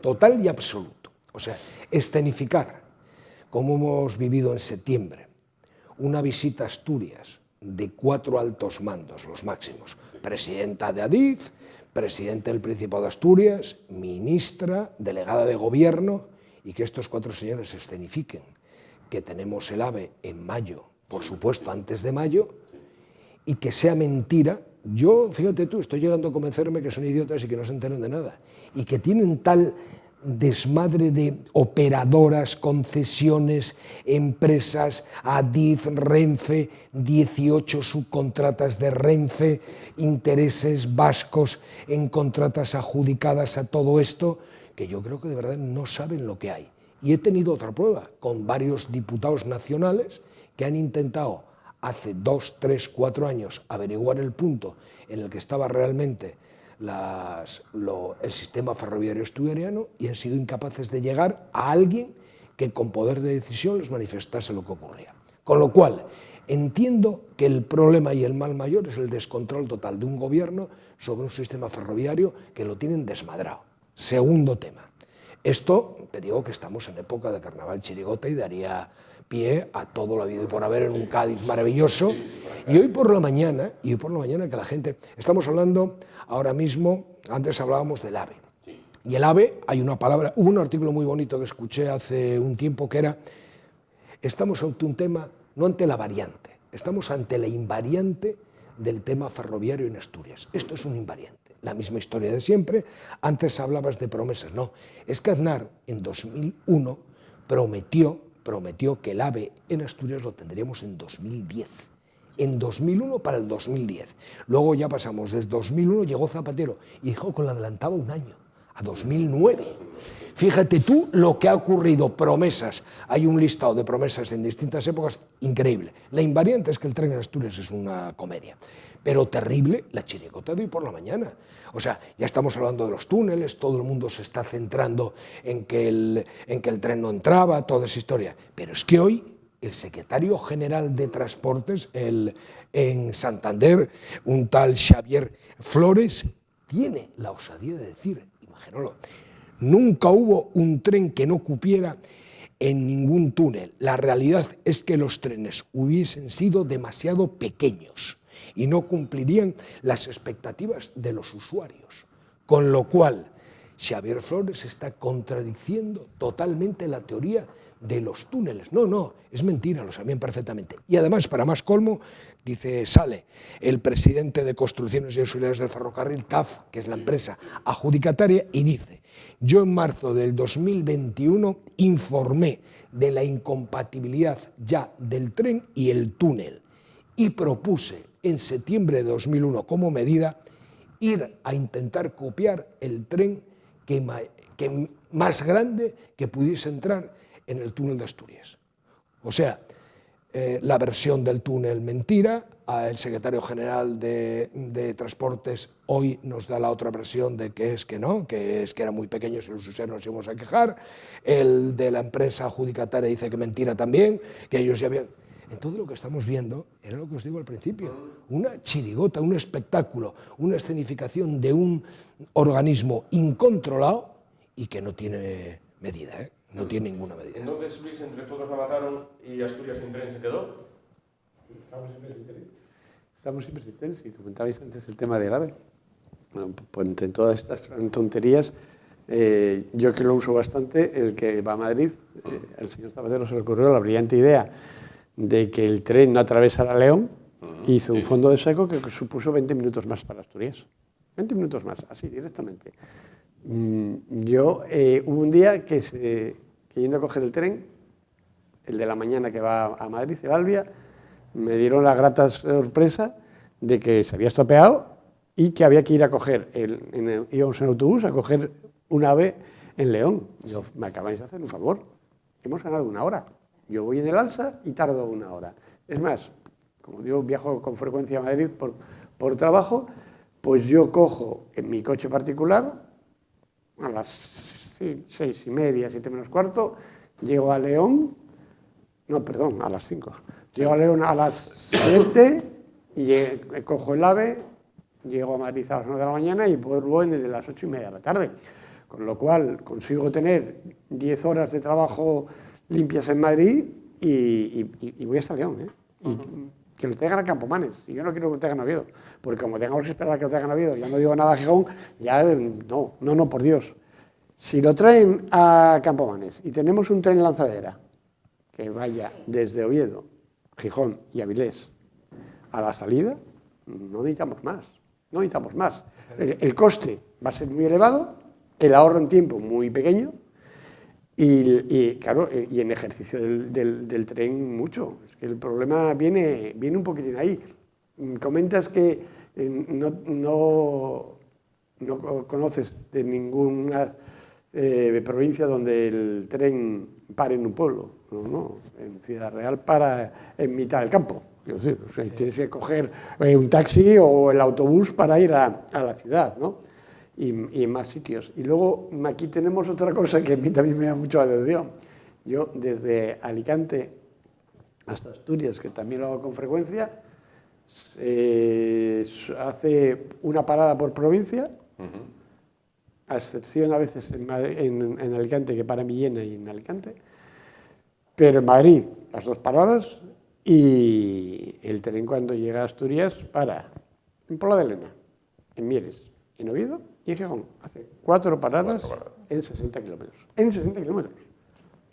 Total y absoluto. O sea, escenificar, como hemos vivido en septiembre, una visita a Asturias de 4 altos mandos, los máximos, presidenta de Adif, presidente del Principado de Asturias, ministra, delegada de gobierno, y que estos 4 señores escenifiquen que tenemos el AVE en mayo, por supuesto antes de mayo, y que sea mentira. Yo, fíjate tú, estoy llegando a convencerme que son idiotas y que no se enteran de nada, y que tienen tal desmadre de operadoras, concesiones, empresas, Adif, Renfe, 18 subcontratas de Renfe, intereses vascos en contratas adjudicadas a todo esto, que yo creo que de verdad no saben lo que hay. Y he tenido otra prueba con varios diputados nacionales que han intentado hace 2, 3, 4 años averiguar el punto en el que estaba realmente el sistema ferroviario asturiano y han sido incapaces de llegar a alguien que con poder de decisión les manifestase lo que ocurría. Con lo cual, entiendo que el problema y el mal mayor es el descontrol total de un gobierno sobre un sistema ferroviario que lo tienen desmadrado. Segundo tema. Esto, te digo que estamos en época de carnaval chirigota y daría pie a todo lo habido y por haber en un Cádiz maravilloso. Y hoy por la mañana que la gente... Estamos hablando ahora mismo, antes hablábamos del AVE. Y el AVE, hay una palabra, hubo un artículo muy bonito que escuché hace un tiempo que era, estamos ante un tema, no ante la variante, estamos ante la invariante del tema ferroviario en Asturias. Esto es un invariante. La misma historia de siempre. Antes hablabas de promesas. No, es que Aznar en 2001 prometió que el AVE en Asturias lo tendríamos en 2010. En 2001 para el 2010. Luego ya pasamos, desde 2001 llegó Zapatero y dijo que lo adelantaba un año, a 2009. Fíjate tú lo que ha ocurrido, promesas. Hay un listado de promesas en distintas épocas increíble. La invariante es que el tren en Asturias es una comedia. Pero terrible la chirigota de hoy por la mañana. O sea, ya estamos hablando de los túneles, todo el mundo se está centrando en que el tren no entraba, toda esa historia. Pero es que hoy el secretario general de Transportes en Santander, un tal Xavier Flores, tiene la osadía de decir, imagínalo, nunca hubo un tren que no cupiera en ningún túnel. La realidad es que los trenes hubiesen sido demasiado pequeños y no cumplirían las expectativas de los usuarios. Con lo cual, Xavier Flores está contradiciendo totalmente la teoría de los túneles. No, es mentira, lo sabían perfectamente. Y además, para más colmo, sale el presidente de Construcciones y Auxiliares del Ferrocarril, CAF, que es la empresa adjudicataria, y dice: yo en marzo del 2021 informé de la incompatibilidad ya del tren y el túnel y propuse en septiembre de 2001 como medida ir a intentar copiar el tren que más grande que pudiese entrar en el túnel de Asturias. O sea, la versión del túnel mentira. El secretario general de Transportes hoy nos da la otra versión de que es que no, que es que era muy pequeño, si los usuarios nos íbamos a quejar. El de la empresa adjudicataria dice que mentira también, que ellos ya habían... Entonces lo que estamos viendo era lo que os digo al principio, una chirigota, un espectáculo, una escenificación de un organismo incontrolado y que no tiene medida, ¿eh? No tiene ninguna medida. Entonces, Luis, entre todos la mataron y Asturias sin tren se quedó. Estamos siempre sin tren, si comentabais antes el tema del AVE. Bueno, pues entre todas estas tonterías, yo que lo uso bastante, el que va a Madrid, al señor Zapatero se le ocurrió la brillante idea de que el tren no atravesara León, hizo un fondo de seco que supuso 20 minutos más para Asturias. 20 minutos más, así, directamente. Yo hubo un día que yendo a coger el tren, el de la mañana que va a Madrid, de Albia, me dieron la grata sorpresa de que se había estropeado y que había que ir a coger, íbamos en autobús a coger un AVE en León. Yo, me acabáis de hacer un favor, hemos ganado 1 hora. Yo voy en el alza y tardo 1 hora. Es más, como digo, viajo con frecuencia a Madrid por trabajo, pues yo cojo en mi coche particular a las 6:30, 7 menos cuarto, llego a León, no, perdón, a las 5. Llego a León a las 7 y cojo el AVE, llego a Madrid a las 9 de la mañana y vuelvo en el de las 8:30 de la tarde. Con lo cual consigo tener 10 horas de trabajo limpias en Madrid y voy hasta León, ¿eh? Y que lo tengan a Campomanes. Y yo no quiero que lo tengan a Oviedo, porque como tengamos que esperar a que lo tengan a Oviedo, ya no digo nada a Gijón, ya no, por Dios. Si lo traen a Campomanes y tenemos un tren lanzadera que vaya desde Oviedo, Gijón y Avilés a la salida, no necesitamos más. No necesitamos más. El coste va a ser muy elevado, el ahorro en tiempo muy pequeño y claro, y en ejercicio del tren mucho. Es que el problema viene un poquitín ahí. Comentas que no conoces de ninguna provincia donde el tren pare en un pueblo. No, en Ciudad Real para en mitad del campo. Quiero decir, o sea, tienes que coger un taxi o el autobús para ir a la ciudad, ¿no? Y en más sitios. Y luego aquí tenemos otra cosa que a mí también me da mucho la atención. Yo desde Alicante hasta Asturias, que también lo hago con frecuencia, hace una parada por provincia, a excepción a veces en Alicante, que para en Villena y en Alicante, pero en Madrid las 2 paradas y el tren cuando llega a Asturias para en Pola de Lena, en Mieres, en Oviedo y en Gijón. Hace 4 paradas en 60 kilómetros. En 60 kilómetros.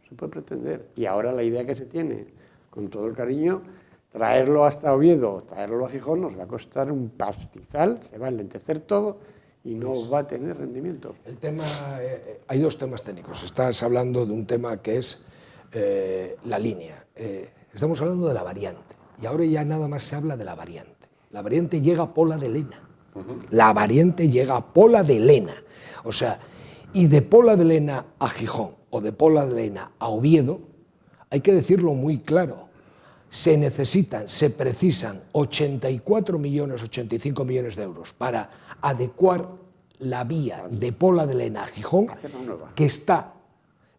Se puede pretender. Y ahora la idea que se tiene, con todo el cariño, traerlo hasta Oviedo, traerlo a Gijón, nos va a costar un pastizal, se va a enlentecer todo y no va a tener rendimiento. El tema, hay 2 temas técnicos. Estás hablando de un tema que es la línea. Estamos hablando de la variante. Y ahora ya nada más se habla de la variante. La variante llega a Pola de Lena. La variante llega a Pola de Lena. O sea, y de Pola de Lena a Gijón o de Pola de Lena a Oviedo, hay que decirlo muy claro, se precisan 84 millones, 85 millones de euros para adecuar la vía de Pola de Lena a Gijón, que está...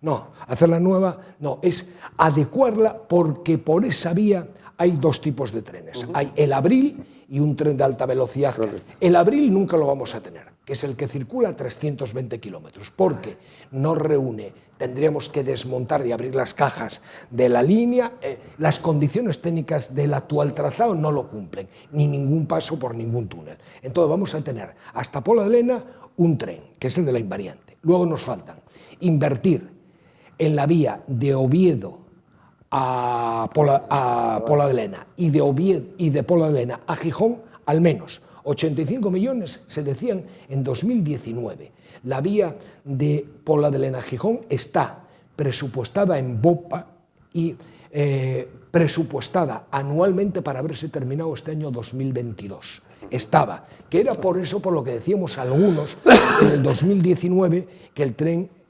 No, hacerla nueva, no, es adecuarla porque por esa vía hay 2 tipos de trenes. Hay el Abril y un tren de alta velocidad. El Abril nunca lo vamos a tener, que es el que circula a 320 kilómetros, porque no reúne, tendríamos que desmontar y abrir las cajas de la línea, las condiciones técnicas del actual trazado no lo cumplen, ni ningún paso por ningún túnel. Entonces vamos a tener hasta Pola de Lena un tren, que es el de la invariante. Luego nos faltan invertir en la vía de Oviedo a Pola de Lena y de Pola de Lena a Gijón, al menos 85 millones se decían en 2019. La vía de Pola de Lena a Gijón está presupuestada en BOPA y presupuestada anualmente para haberse terminado este año 2022. Estaba, que era por eso por lo que decíamos algunos en el 2019 que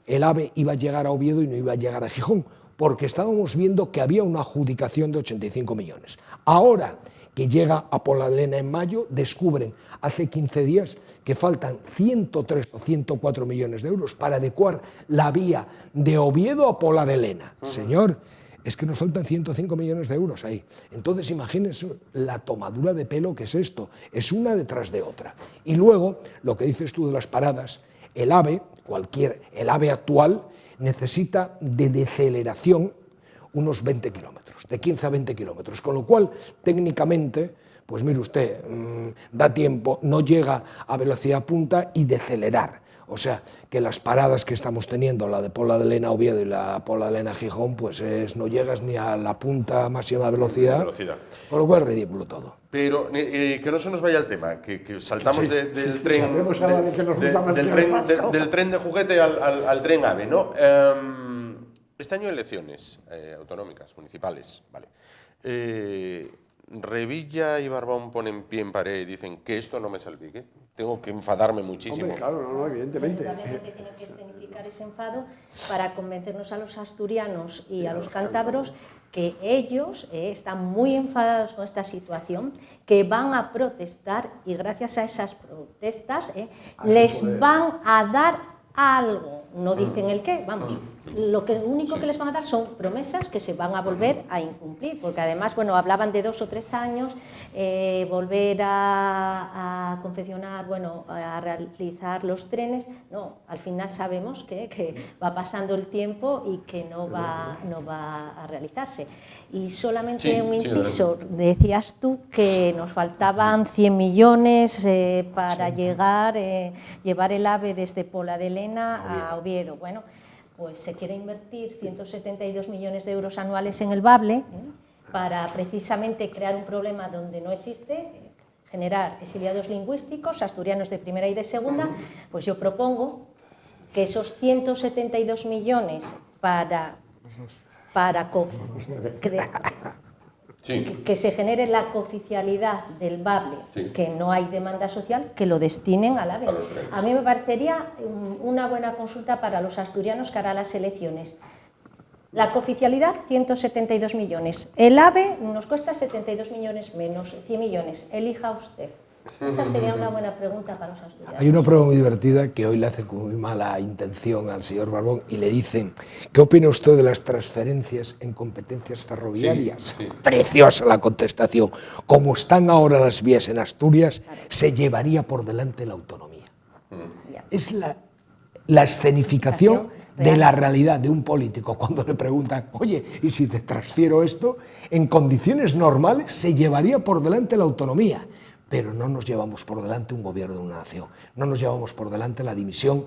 el AVE iba a llegar a Oviedo y no iba a llegar a Gijón, porque estábamos viendo que había una adjudicación de 85 millones. Ahora que llega a Pola de Lena en mayo, descubren hace 15 días que faltan 103 o 104 millones de euros para adecuar la vía de Oviedo a Pola de Lena. Señor, es que nos faltan 105 millones de euros ahí. Entonces, imagínense la tomadura de pelo que es esto. Es una detrás de otra. Y luego, lo que dices tú de las paradas, el AVE, el AVE actual, necesita de deceleración unos 20 kilómetros, de 15 a 20 kilómetros, con lo cual, técnicamente, pues mire usted, da tiempo, no llega a velocidad punta y decelerar. O sea, que las paradas que estamos teniendo, la de Pola de Lena Oviedo y la Pola de Lena Gijón, pues no llegas ni a la punta máxima velocidad, con lo cual es ridículo todo. Pero que no se nos vaya el tema, que saltamos del tren del tren de juguete al tren AVE, ¿no? Este año elecciones autonómicas, municipales, ¿vale? Revilla y Barbón ponen pie en pared y dicen que esto no me salpique. Tengo que enfadarme muchísimo. Hombre, claro, no, evidentemente. Realmente tienen que escenificar ese enfado para convencernos a los asturianos y a los cántabros que ellos están muy enfadados con esta situación, que van a protestar y gracias a esas protestas les van a dar algo, no dicen el qué, vamos, lo único que les van a dar son promesas que se van a volver a incumplir, porque además, bueno, hablaban de 2 o 3 años, volver a confeccionar, bueno, a realizar los trenes, no, al final sabemos que va pasando el tiempo y que no va a realizarse. Y solamente un inciso, decías tú que nos faltaban 100 millones para llevar el AVE desde Pola de Lena a Oviedo. Bueno, pues se quiere invertir 172 millones de euros anuales en el Bable para precisamente crear un problema donde no existe, generar exiliados lingüísticos, asturianos de primera y de segunda. Pues yo propongo que esos 172 millones que se genere la cooficialidad del Bable, que no hay demanda social, que lo destinen al AVE. A mí me parecería una buena consulta para los asturianos cara a las elecciones. La cooficialidad, 172 millones. El AVE nos cuesta 72 millones menos, 100 millones. Elija usted. Esa sería una buena pregunta para los asturianos. Hay una prueba muy divertida que hoy le hace con muy mala intención al señor Barbón y le dicen, ¿qué opina usted de las transferencias en competencias ferroviarias? Preciosa la contestación. Como están ahora las vías en Asturias, se llevaría por delante la autonomía. Es la escenificación de la realidad de un político cuando le preguntan, oye, ¿y si te transfiero esto? En condiciones normales se llevaría por delante la autonomía. Pero no nos llevamos por delante un gobierno de una nación, no nos llevamos por delante la dimisión,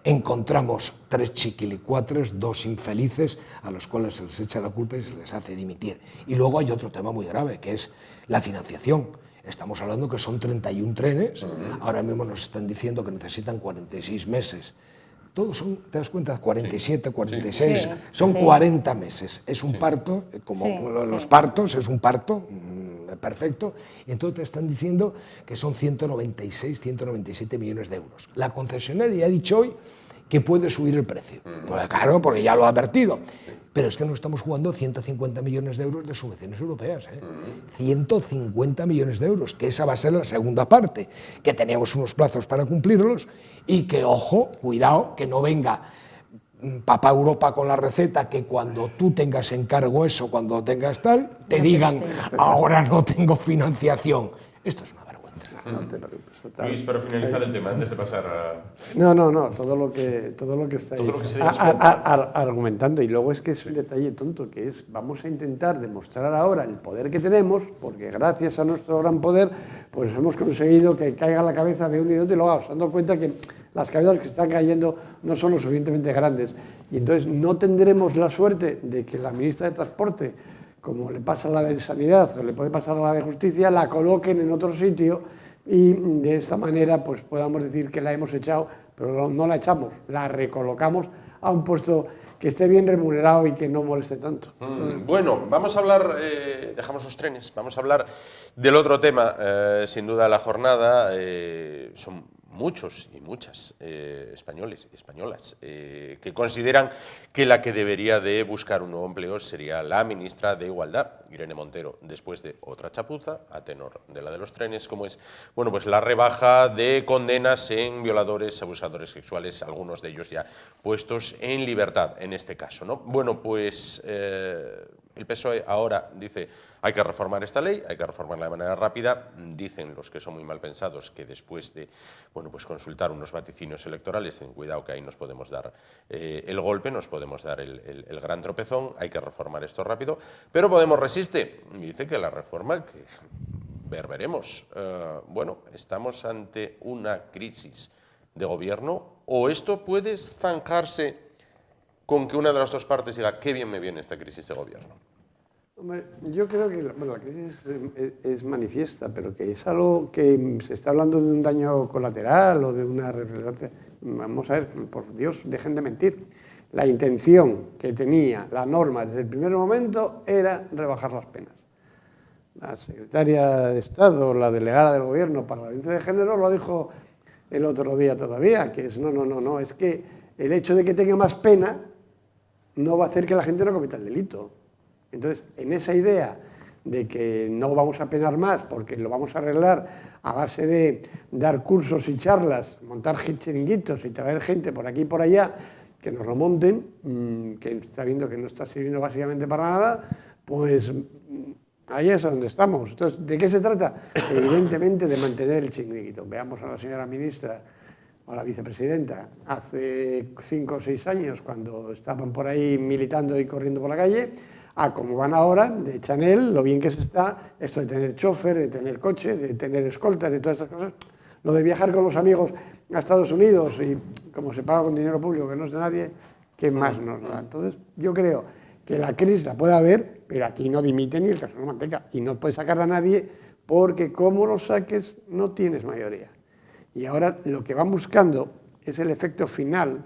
encontramos 3 chiquilicuatres, 2 infelices a los cuales se les echa la culpa y se les hace dimitir. Y luego hay otro tema muy grave, que es la financiación. Estamos hablando que son 31 trenes, ahora mismo nos están diciendo que necesitan 46 meses. Todos son, ¿te das cuenta? 47, 46, son 40 meses. Es un parto, como los partos, es un parto perfecto, y entonces te están diciendo que son 196, 197 millones de euros. La concesionaria ha dicho hoy que puede subir el precio. Pues claro, porque ya lo ha advertido. Pero es que nos estamos jugando 150 millones de euros de subvenciones europeas. 150 millones de euros, que esa va a ser la segunda parte, que teníamos unos plazos para cumplirlos y que, ojo, cuidado, que no venga Papá Europa con la receta que cuando tú tengas encargo eso, cuando tengas tal, te digan, ahora no tengo financiación. Esto es una vergüenza. No te preocupes. Luis, para finalizar el tema, antes de pasar a... No, todo lo que estáis argumentando, y luego es que es un detalle tonto, que es, vamos a intentar demostrar ahora el poder que tenemos, porque gracias a nuestro gran poder, pues hemos conseguido que caiga la cabeza de uno y de otro, y luego os dando cuenta que las cabezas que están cayendo no son lo suficientemente grandes, y entonces no tendremos la suerte de que la ministra de Transporte, como le pasa a la de Sanidad o le puede pasar a la de Justicia, la coloquen en otro sitio y de esta manera pues podamos decir que la hemos echado, pero no la echamos, la recolocamos a un puesto que esté bien remunerado y que no moleste tanto. Bueno, vamos a hablar, dejamos los trenes, vamos a hablar del otro tema, sin duda la jornada, son muchos y muchas españoles y españolas que consideran que la que debería de buscar un nuevo empleo sería la ministra de Igualdad, Irene Montero, después de otra chapuza, a tenor de la de los trenes, como es, bueno, pues la rebaja de condenas en violadores, abusadores sexuales, algunos de ellos ya puestos en libertad, en este caso, ¿no? Bueno, pues el PSOE ahora dice: hay que reformar esta ley, hay que reformarla de manera rápida. Dicen los que son muy mal pensados que después de, bueno, pues consultar unos vaticinios electorales, ten cuidado que ahí nos podemos dar el golpe, nos podemos dar el gran tropezón, hay que reformar esto rápido. Pero Podemos resiste y dice que la reforma, que veremos. Bueno, estamos ante una crisis de gobierno, o esto puede zanjarse con que una de las dos partes diga: qué bien me viene esta crisis de gobierno. Hombre, yo creo que la crisis es manifiesta, pero que es algo que se está hablando de un daño colateral o de una relevancia. Vamos a ver, por Dios, dejen de mentir. La intención que tenía la norma desde el primer momento era rebajar las penas. La secretaria de Estado, la delegada del Gobierno para la violencia de género, lo dijo el otro día todavía, que es no, es que el hecho de que tenga más pena no va a hacer que la gente no cometa el delito. Entonces, en esa idea de que no vamos a penar más porque lo vamos a arreglar a base de dar cursos y charlas, montar chiringuitos y traer gente por aquí y por allá que nos lo monten, que está viendo que no está sirviendo básicamente para nada, pues ahí es donde estamos. Entonces, ¿de qué se trata? Evidentemente de mantener el chiringuito. Veamos a la señora ministra o a la vicepresidenta hace 5 o 6 años, cuando estaban por ahí militando y corriendo por la calle, a cómo van ahora, de Chanel, lo bien que se está, esto de tener chofer, de tener coche, de tener escoltas, de todas estas cosas, lo de viajar con los amigos a Estados Unidos y como se paga con dinero público que no es de nadie, ¿qué más nos da? Entonces, yo creo que la crisis la puede haber, pero aquí no dimite ni el caso de manteca y no puede sacar a nadie porque como lo saques no tienes mayoría. Y ahora lo que van buscando es el efecto final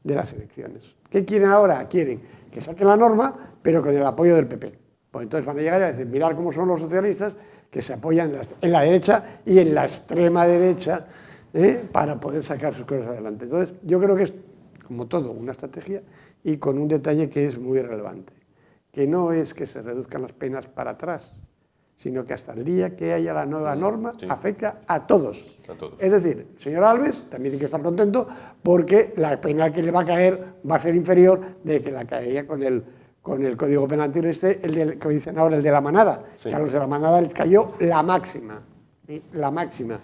de las elecciones. ¿Qué quieren ahora? Quieren que saquen la norma, pero con el apoyo del PP. Pues entonces van a llegar a decir: mirar cómo son los socialistas, que se apoyan en la derecha y en la extrema derecha para poder sacar sus cosas adelante. Entonces, yo creo que es, como todo, una estrategia y con un detalle que es muy relevante, que no es que se reduzcan las penas para atrás, sino que hasta el día que haya la nueva norma afecta a todos. Es decir, el señor Alves también tiene que estar contento porque la pena que le va a caer va a ser inferior de que la caería con el Código Penal el que dicen ahora, el de la manada. Sí. Que a los de la manada les cayó la máxima. La máxima.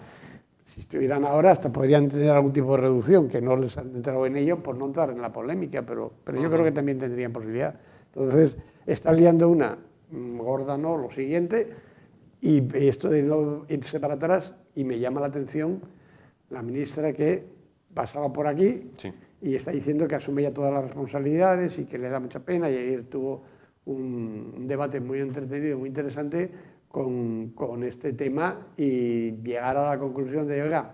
Si estuvieran ahora hasta podrían tener algún tipo de reducción, que no les han entrado en ello por no entrar en la polémica, pero yo creo que también tendrían posibilidad. Entonces, están liando una gorda, ¿no? Lo siguiente, y esto de no irse para atrás, y me llama la atención la ministra que pasaba por aquí y está diciendo que asume ya todas las responsabilidades y que le da mucha pena, y ayer tuvo un debate muy entretenido, muy interesante con este tema, y llegar a la conclusión de: oiga,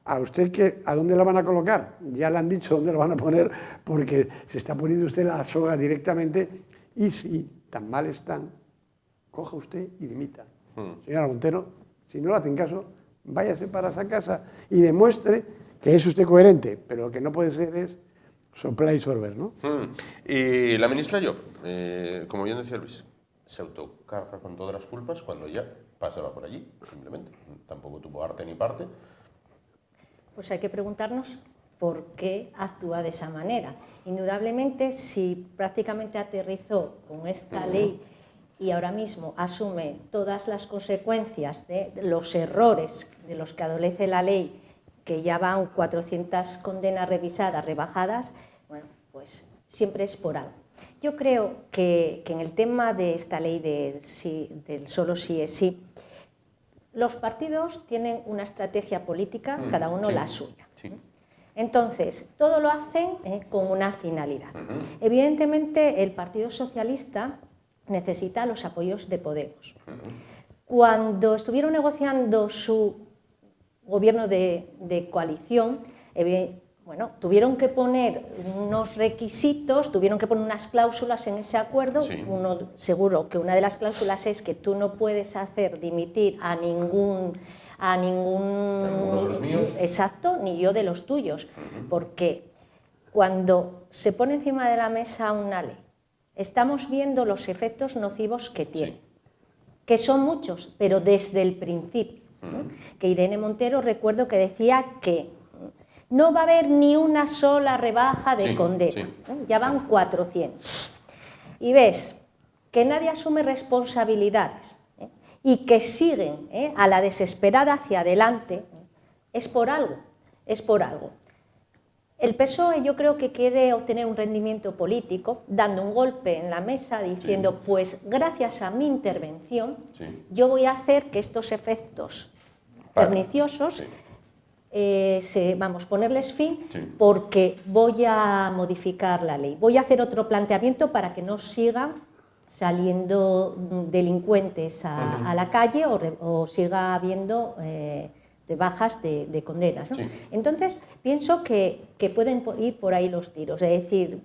¿a usted a dónde la van a colocar? Ya le han dicho dónde la van a poner, porque se está poniendo usted la soga directamente, y si tan mal están, coja usted y dimita. Señora Montero, si no le hacen caso, váyase para esa casa y demuestre que es usted coherente, pero lo que no puede ser es soplar y sorber, ¿no? Y la ministra Llop, como bien decía Luis, se autocarga con todas las culpas cuando ya pasaba por allí, simplemente. Tampoco tuvo arte ni parte. Pues hay que preguntarnos por qué actúa de esa manera. Indudablemente, si prácticamente aterrizó con esta ley y ahora mismo asume todas las consecuencias de los errores de los que adolece la ley, que ya van 400 condenas revisadas, rebajadas, bueno, pues siempre es por algo. Yo creo que en el tema de esta ley del solo sí es sí, los partidos tienen una estrategia política, cada uno la suya. Sí. Entonces, todo lo hacen con una finalidad. Evidentemente, el Partido Socialista necesita los apoyos de Podemos. Cuando estuvieron negociando su gobierno de coalición, bueno, tuvieron que poner unos requisitos, tuvieron que poner unas cláusulas en ese acuerdo. Seguro que una de las cláusulas es que tú no puedes hacer dimitir a a ningún... ¿Ninguno de los míos? Exacto, ni yo de los tuyos. Porque cuando se pone encima de la mesa una ley, estamos viendo los efectos nocivos que tiene, Sí. que son muchos, pero desde el principio. ¿no? Que Irene Montero, recuerdo que decía que no va a haber ni una sola rebaja de Sí, condena. sí. ¿no? Ya van 400. Y ves que nadie asume responsabilidades y que siguen a la desesperada hacia adelante, es por algo, es por algo. El PSOE yo creo que quiere obtener un rendimiento político dando un golpe en la mesa diciendo, pues gracias a mi intervención yo voy a hacer que estos efectos perniciosos ponerles fin porque voy a modificar la ley. Voy a hacer otro planteamiento para que no sigan saliendo delincuentes a la calle o siga habiendo bajas de condenas. ¿no? Entonces, pienso que pueden ir por ahí los tiros. Es decir,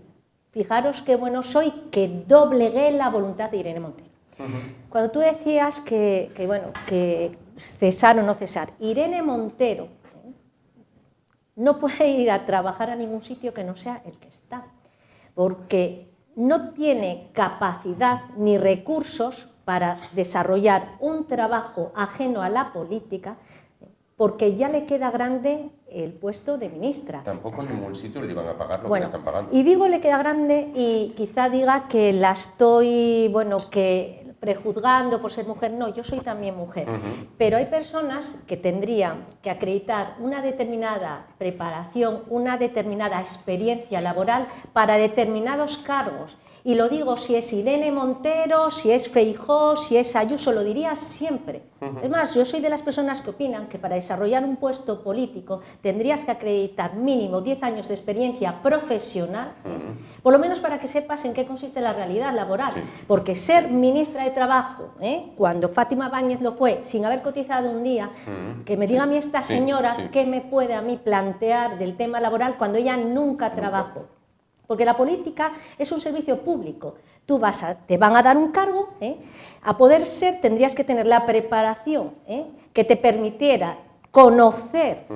fijaros qué bueno soy que doblegué la voluntad de Irene Montero. Cuando tú decías que cesar o no cesar, Irene Montero no puede ir a trabajar a ningún sitio que no sea el que está, porque no tiene capacidad ni recursos para desarrollar un trabajo ajeno a la política, porque ya le queda grande el puesto de ministra. Tampoco en ningún sitio le iban a pagar lo que le están pagando. Y digo le queda grande y quizá diga que la estoy, que prejuzgando por ser mujer. No, yo soy también mujer. Pero hay personas que tendrían que acreditar una determinada preparación, una determinada experiencia laboral para determinados cargos. Y lo digo, si es Irene Montero, si es Feijóo, si es Ayuso, lo diría siempre. Es más, yo soy de las personas que opinan que para desarrollar un puesto político tendrías que acreditar mínimo 10 años de experiencia profesional, por lo menos para que sepas en qué consiste la realidad laboral. Porque ser ministra de Trabajo, cuando Fátima Báñez lo fue, sin haber cotizado un día, que me diga a mí esta señora qué me puede a mí plantear del tema laboral cuando ella nunca trabajó. Porque la política es un servicio público. Tú te van a dar un cargo, a poder ser tendrías que tener la preparación que te permitiera conocer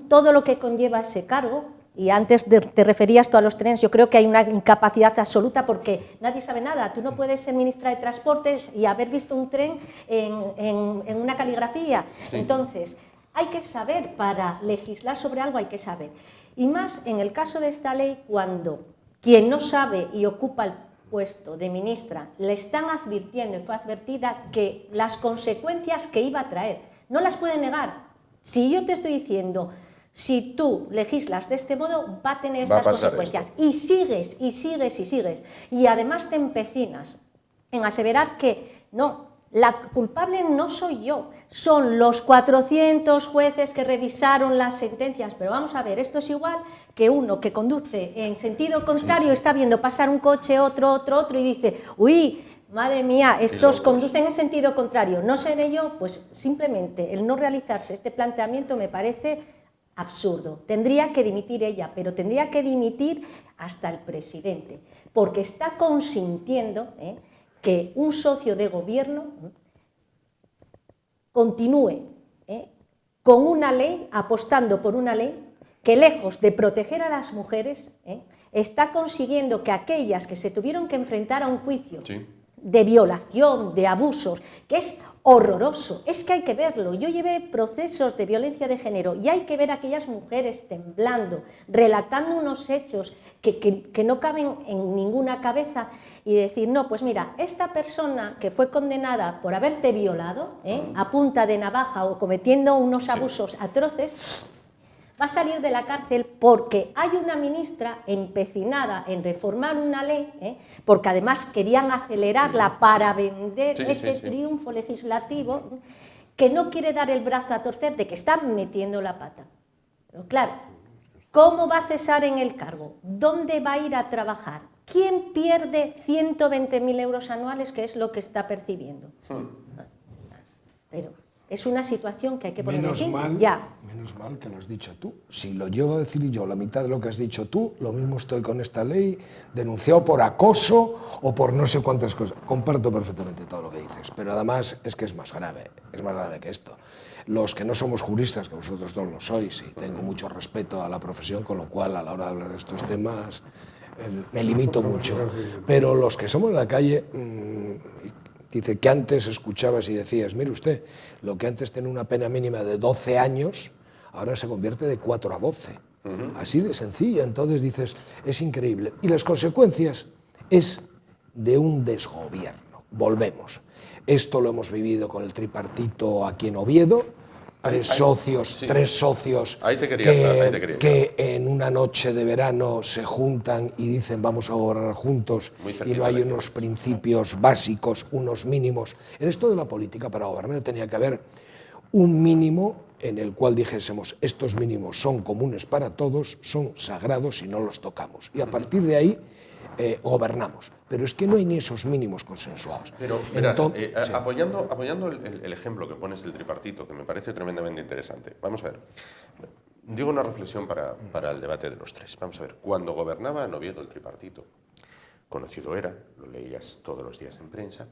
todo lo que conlleva ese cargo. Y antes te referías tú a los trenes, yo creo que hay una incapacidad absoluta porque nadie sabe nada. Tú no puedes ser ministra de Transportes y haber visto un tren en una caligrafía. Entonces, hay que saber, para legislar sobre algo hay que saber. Y más en el caso de esta ley, cuando quien no sabe y ocupa el puesto de ministra le están advirtiendo y fue advertida que las consecuencias que iba a traer no las puede negar. Si yo te estoy diciendo, si tú legislas de este modo, va a tener estas consecuencias. Y sigues, y sigues, y sigues. Y además te empecinas en aseverar que no, la culpable no soy yo, son los 400 jueces que revisaron las sentencias. Pero vamos a ver, esto es igual que uno que conduce en sentido contrario, está viendo pasar un coche, otro, y dice, uy, madre mía, estos conducen en sentido contrario, ¿no seré yo? Pues simplemente el no realizarse este planteamiento me parece absurdo. Tendría que dimitir ella, pero tendría que dimitir hasta el presidente, porque está consintiendo que un socio de gobierno continúe con una ley, apostando por una ley que lejos de proteger a las mujeres, está consiguiendo que aquellas que se tuvieron que enfrentar a un juicio de violación, de abusos, que es horroroso, es que hay que verlo. Yo llevé procesos de violencia de género y hay que ver a aquellas mujeres temblando, relatando unos hechos que no caben en ninguna cabeza y decir, no, pues mira, esta persona que fue condenada por haberte violado, a punta de navaja o cometiendo unos abusos atroces, va a salir de la cárcel porque hay una ministra empecinada en reformar una ley, porque además querían acelerarla para vender ese triunfo legislativo, que no quiere dar el brazo a torcer de que están metiendo la pata. Pero claro, ¿cómo va a cesar en el cargo? ¿Dónde va a ir a trabajar? ¿Quién pierde 120.000 euros anuales, que es lo que está percibiendo? Pero Es una situación que hay que poner Menos fin mal que lo has dicho tú. Si lo llego a decir yo, la mitad de lo que has dicho tú, lo mismo estoy con esta ley, denunciado por acoso o por no sé cuántas cosas. Comparto perfectamente todo lo que dices, pero además es que es más grave que esto. Los que no somos juristas, que vosotros dos lo sois, y tengo mucho respeto a la profesión, con lo cual a la hora de hablar de estos temas me limito mucho. Pero los que somos de la calle, dice que antes escuchabas y decías, mire usted, lo que antes tenía una pena mínima de 12 años, ahora se convierte de 4 a 12. Así de sencilla. Entonces dices, es increíble. Y las consecuencias es de un desgobierno. Volvemos. Esto lo hemos vivido con el tripartito aquí en Oviedo. Tres socios Ahí te quería que en una noche de verano se juntan y dicen vamos a gobernar juntos y no hay unos principios básicos, unos mínimos. En esto de la política, para gobernar tenía que haber un mínimo en el cual dijésemos estos mínimos son comunes para todos, son sagrados y no los tocamos. Y a partir de ahí gobernamos. Pero es que no hay ni esos mínimos consensuados. Pero, verás, apoyando el ejemplo que pones del tripartito, que me parece tremendamente interesante. Vamos a ver. Digo una reflexión para el debate de los tres. Vamos a ver. Cuando gobernaba en Oviedo el tripartito, conocido era, lo leías todos los días en prensa,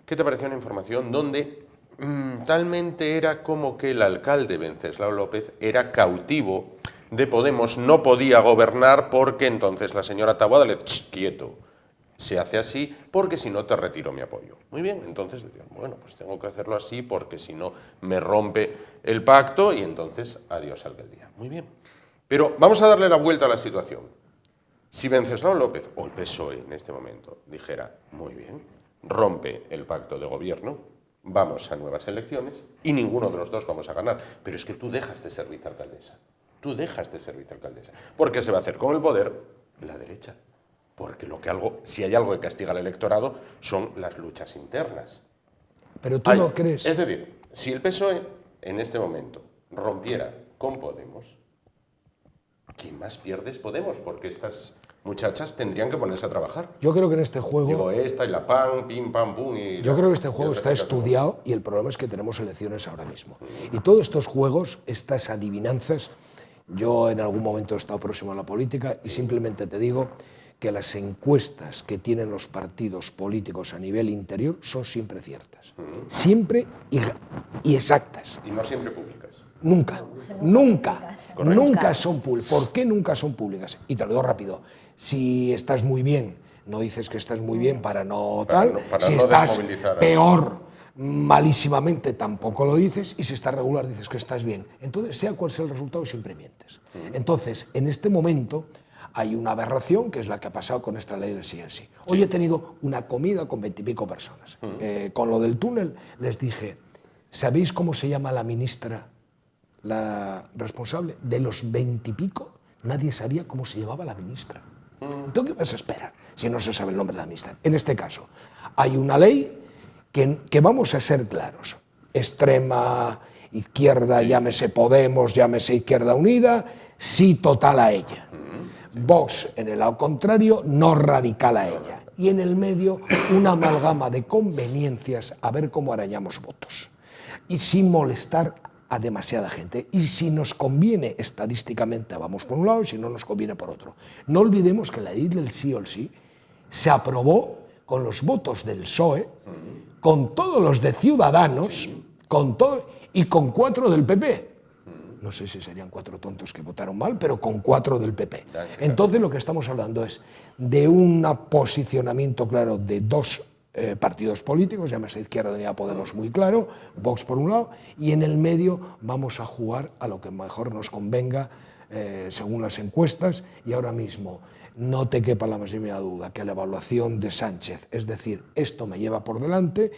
¿qué te pareció una información donde talmente era como que el alcalde Venceslao López era cautivo de Podemos, no podía gobernar porque entonces la señora Taboada le decía, quieto, se hace así porque si no te retiro mi apoyo? Muy bien, entonces decían, bueno, pues tengo que hacerlo así porque si no me rompe el pacto y entonces adiós alcaldía. Muy bien, pero vamos a darle la vuelta a la situación. Si Venceslao López o el PSOE en este momento dijera, muy bien, rompe el pacto de gobierno, vamos a nuevas elecciones y ninguno de los dos vamos a ganar, pero es que tú dejas de ser vicealcaldesa. Tú dejas de ser vicealcaldesa. ¿Por qué se va a hacer con el poder? La derecha. Porque si hay algo que castiga al electorado son las luchas internas. Pero tú no crees. Es decir, si el PSOE en este momento rompiera con Podemos, ¿quién más pierde es Podemos? Porque estas muchachas tendrían que ponerse a trabajar. Yo creo que en este juego... Digo, esta y la PAN, pim, pam, pum y... Yo creo que este juego está estudiado y el problema es que tenemos elecciones ahora mismo. Y todos estos juegos, estas adivinanzas, yo en algún momento he estado próximo a la política y simplemente te digo que las encuestas que tienen los partidos políticos a nivel interior son siempre ciertas. Siempre y exactas. Y no siempre públicas. Nunca son públicas. ¿Por qué nunca son públicas? Y te lo digo rápido. Si estás muy bien, no dices que estás muy bien para no tal. Si estás peor, malísimamente, tampoco lo dices. Y si estás regular, dices que estás bien. Entonces, sea cual sea el resultado, siempre mientes. Entonces, en este momento hay una aberración que es la que ha pasado con esta ley del sí en sí. Hoy he tenido una comida con 20 y pico personas. Con lo del túnel les dije, ¿sabéis cómo se llama la ministra, la responsable? De los 20 y pico, nadie sabía cómo se llamaba la ministra. Entonces, ¿qué vas a esperar si no se sabe el nombre de la ministra? En este caso, hay una ley que vamos a ser claros. Extrema izquierda, llámese Podemos, llámese Izquierda Unida, sí total a ella. Vox, en el lado contrario, no radical a ella. Y en el medio, una amalgama de conveniencias a ver cómo arañamos votos. Y sin molestar a demasiada gente. Y si nos conviene estadísticamente, vamos por un lado, y si no nos conviene por otro. No olvidemos que la ley del sí o el sí se aprobó con los votos del PSOE, con todos los de Ciudadanos, y con 4 del PP. No sé si serían 4 tontos que votaron mal, pero con 4 del PP. Entonces lo que estamos hablando es de un posicionamiento claro de 2 partidos políticos, llámese Izquierda Unida, Podemos muy claro, Vox por un lado, y en el medio vamos a jugar a lo que mejor nos convenga según las encuestas, y ahora mismo no te quepa la más mínima duda que la evaluación de Sánchez, es decir, esto me lleva por delante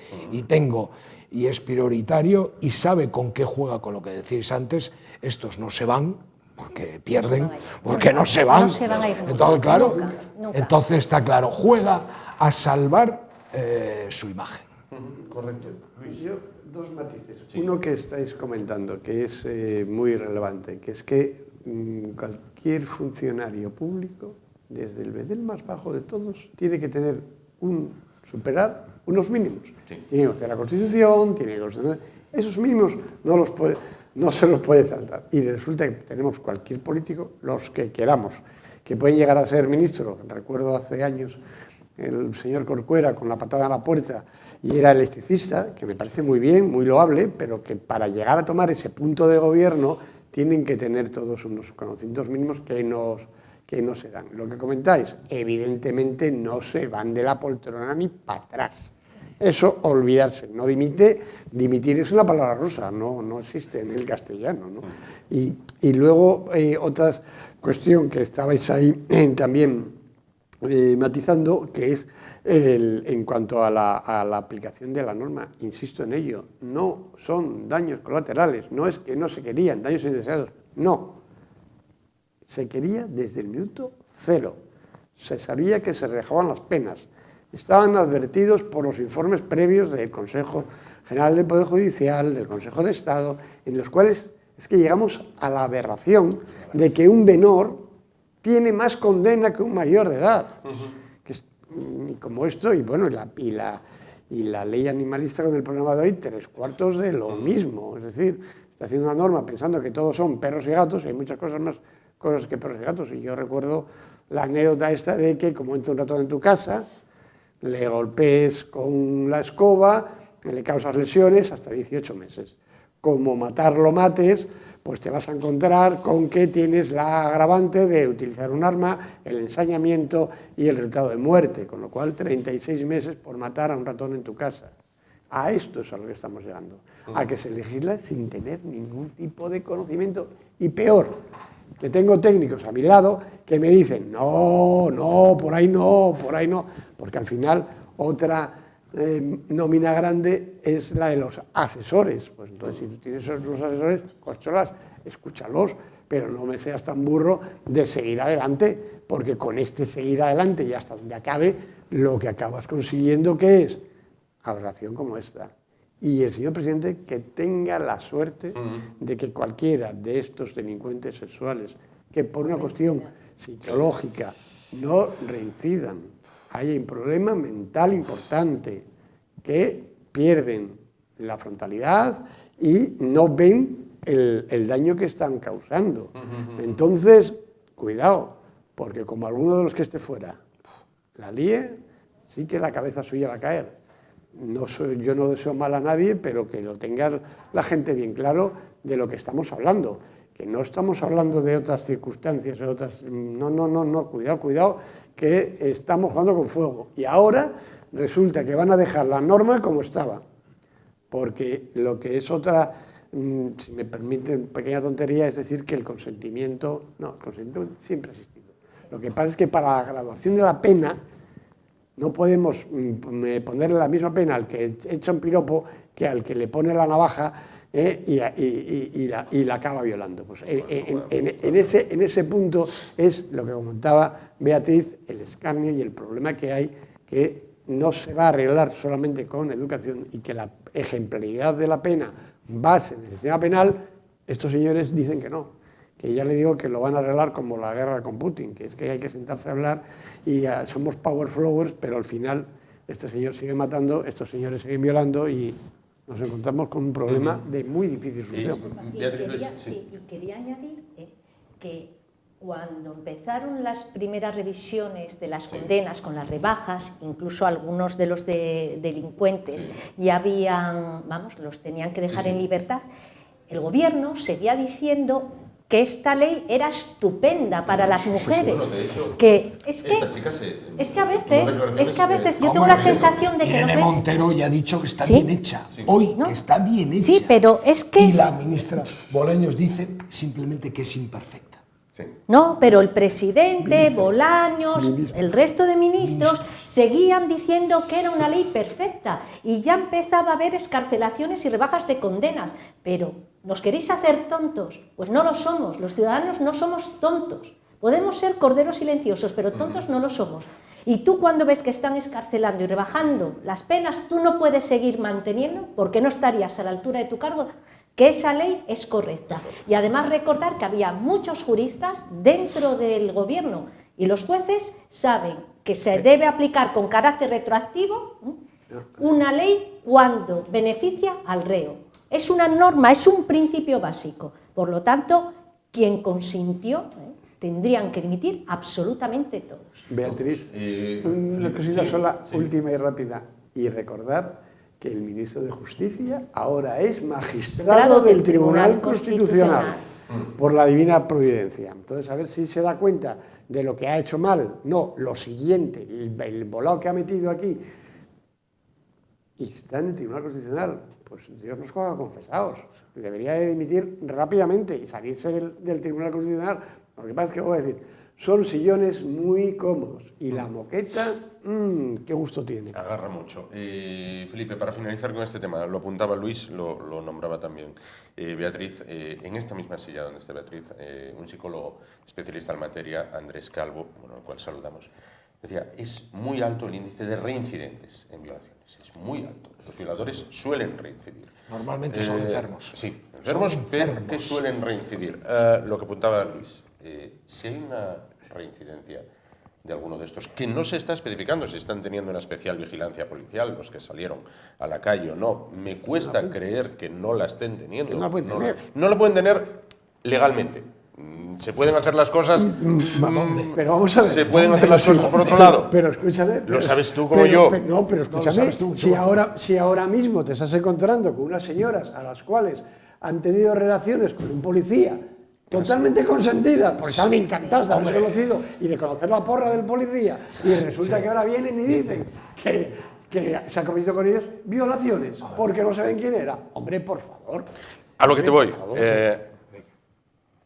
y es prioritario y sabe con qué juega, con lo que decís antes, estos no se van porque pierden, porque no se van. Entonces, claro, nunca. Entonces está claro, juega a salvar su imagen. Correcto. Luis. Yo, 2 matices. Sí. Uno que estáis comentando, que es muy relevante, que es que cualquier funcionario público, desde el bedel más bajo de todos, tiene que superar unos mínimos. Sí. Tiene que conocer la Constitución, Esos mínimos no se los puede saltar. Y resulta que tenemos cualquier político, los que queramos, que pueden llegar a ser ministros. Recuerdo hace años el señor Corcuera con la patada a la puerta y era electricista, que me parece muy bien, muy loable, pero que para llegar a tomar ese punto de gobierno tienen que tener todos unos conocimientos mínimos que no se dan. Lo que comentáis, evidentemente no se van de la poltrona ni para atrás. Eso, olvidarse. No dimitir es una palabra rusa, no existe en el castellano, ¿no? Y luego, otra cuestión que estabais ahí también matizando, que es en cuanto a la aplicación de la norma. Insisto en ello, no son daños colaterales, no es que no se querían, daños indeseados, no. Se quería desde el minuto cero. Se sabía que se rebajaban las penas. Estaban advertidos por los informes previos del Consejo General del Poder Judicial, del Consejo de Estado, en los cuales es que llegamos a la aberración de que un menor tiene más condena que un mayor de edad. Que es, como esto, y bueno, y la ley animalista con el programa de hoy, 3/4 de lo mismo. Es decir, está haciendo una norma pensando que todos son perros y gatos, y hay muchas cosas más cosas que perros y gatos. Y yo recuerdo la anécdota esta de que, como entra un ratón en tu casa, le golpees con la escoba, le causas lesiones hasta 18 meses. Como matarlo mates, pues te vas a encontrar con que tienes la agravante de utilizar un arma, el ensañamiento y el resultado de muerte, con lo cual 36 meses por matar a un ratón en tu casa. A esto es a lo que estamos llegando, a que se legisla sin tener ningún tipo de conocimiento. Y peor, que tengo técnicos a mi lado que me dicen, no, por ahí no, porque al final otra nómina grande es la de los asesores. Pues entonces, si tú tienes los asesores, córcholas, escúchalos, pero no me seas tan burro de seguir adelante, porque con este seguir adelante y hasta donde acabe, lo que acabas consiguiendo, ¿qué es? Aberración como esta. Y el señor presidente que tenga la suerte de que cualquiera de estos delincuentes sexuales, que por una cuestión psicológica no reincidan, hay un problema mental importante, que pierden la frontalidad y no ven el daño que están causando. Entonces, cuidado, porque como alguno de los que esté fuera la líe, sí que la cabeza suya va a caer. Yo no deseo mal a nadie, pero que lo tenga la gente bien claro de lo que estamos hablando. Que no estamos hablando de otras circunstancias, de otras... No, cuidado, que estamos jugando con fuego. Y ahora resulta que van a dejar la norma como estaba. Porque lo que es otra, si me permiten, pequeña tontería, es decir que el consentimiento siempre ha existido. Lo que pasa es que para la graduación de la pena no podemos ponerle la misma pena al que echa un piropo que al que le pone la navaja y la acaba violando. Pues en ese punto es lo que comentaba Beatriz, el escarnio y el problema que hay, que no se va a arreglar solamente con educación y que la ejemplaridad de la pena base en el sistema penal. Estos señores dicen que no, que ya le digo que lo van a arreglar como la guerra con Putin, que es que hay que sentarse a hablar y somos power flowers, pero al final este señor sigue matando, estos señores siguen violando y nos encontramos con un problema de muy difícil solución. Y quería añadir que cuando empezaron las primeras revisiones de las condenas con las rebajas, incluso algunos de los delincuentes ya los tenían que dejar en libertad, el gobierno seguía diciendo que esta ley era estupenda para las mujeres. Bueno, de hecho, es que a veces yo tengo la sensación de que Irene Montero ya ha dicho que está bien hecha. Que está bien hecha. Sí, pero es que... Y la ministra Bolaños dice simplemente que es imperfecta. Sí. No, pero el presidente, Bolaños, el resto de ministros seguían diciendo que era una ley perfecta y ya empezaba a haber excarcelaciones y rebajas de condenas. Pero, ¿nos queréis hacer tontos? Pues no lo somos, los ciudadanos no somos tontos. Podemos ser corderos silenciosos, pero tontos no lo somos. Y tú cuando ves que están excarcelando y rebajando las penas, tú no puedes seguir manteniendo, porque no estarías a la altura de tu cargo, que esa ley es correcta. Y además recordar que había muchos juristas dentro del gobierno y los jueces saben que se debe aplicar con carácter retroactivo una ley cuando beneficia al reo. Es una norma, es un principio básico. Por lo tanto, quien consintió, tendrían que dimitir absolutamente todos. Beatriz, una cosita sola, última y rápida. Y recordar que el ministro de Justicia ahora es magistrado del Tribunal Constitucional por la divina providencia. Entonces, a ver si se da cuenta de lo que ha hecho mal. No, lo siguiente, el volado que ha metido aquí, y está en el Tribunal Constitucional. Pues Dios nos coja confesados. Debería de dimitir rápidamente y salirse del Tribunal Constitucional. Lo que pasa es que voy a decir, son sillones muy cómodos y la moqueta, qué gusto tiene. Agarra mucho. Felipe, para finalizar con este tema, lo apuntaba Luis, lo nombraba también Beatriz, en esta misma silla donde está Beatriz, un psicólogo especialista en materia, Andrés Calvo, bueno, al cual saludamos, decía, es muy alto el índice de reincidentes en violaciones, es muy alto. Los violadores suelen reincidir. Normalmente son enfermos. Sí, enfermos, Son pero enfermos. que suelen reincidir. Lo que apuntaba Luis, si hay una reincidencia de alguno de estos, que no se está especificando si están teniendo una especial vigilancia policial, los que salieron a la calle o no, me cuesta creer que no la estén teniendo. Que no la pueden tener. No la pueden tener legalmente. Se pueden hacer las cosas. Pero vamos a ver. Se pueden hacer las cosas por otro lado. Pero escúchame. Lo sabes tú como yo. No, pero No, lo escúchame. sabes tú, Si ahora mismo te estás encontrando con unas señoras a las cuales han tenido relaciones con un policía totalmente consentidas, porque estaban encantadas de haberse conocido y de conocer la porra del policía, y resulta que ahora vienen y dicen que se han cometido con ellos violaciones porque no saben quién era. Hombre, por favor. A lo que te voy. Por favor,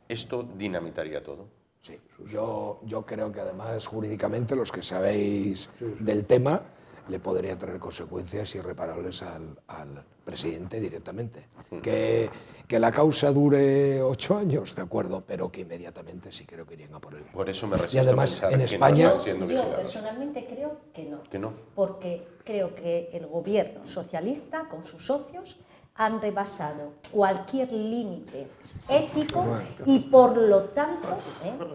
¿Esto dinamitaría todo? Sí, yo creo que además jurídicamente los que sabéis del tema le podría traer consecuencias irreparables al presidente directamente. Que la causa dure 8 años, de acuerdo, pero que inmediatamente sí creo que irían a por él. Por eso me resisto Y además, a pensar en que España- no están siendo Yo vigilados. personalmente creo que no. ¿Que no? Porque creo que el gobierno socialista, con sus socios, han rebasado cualquier límite ético y, por lo tanto,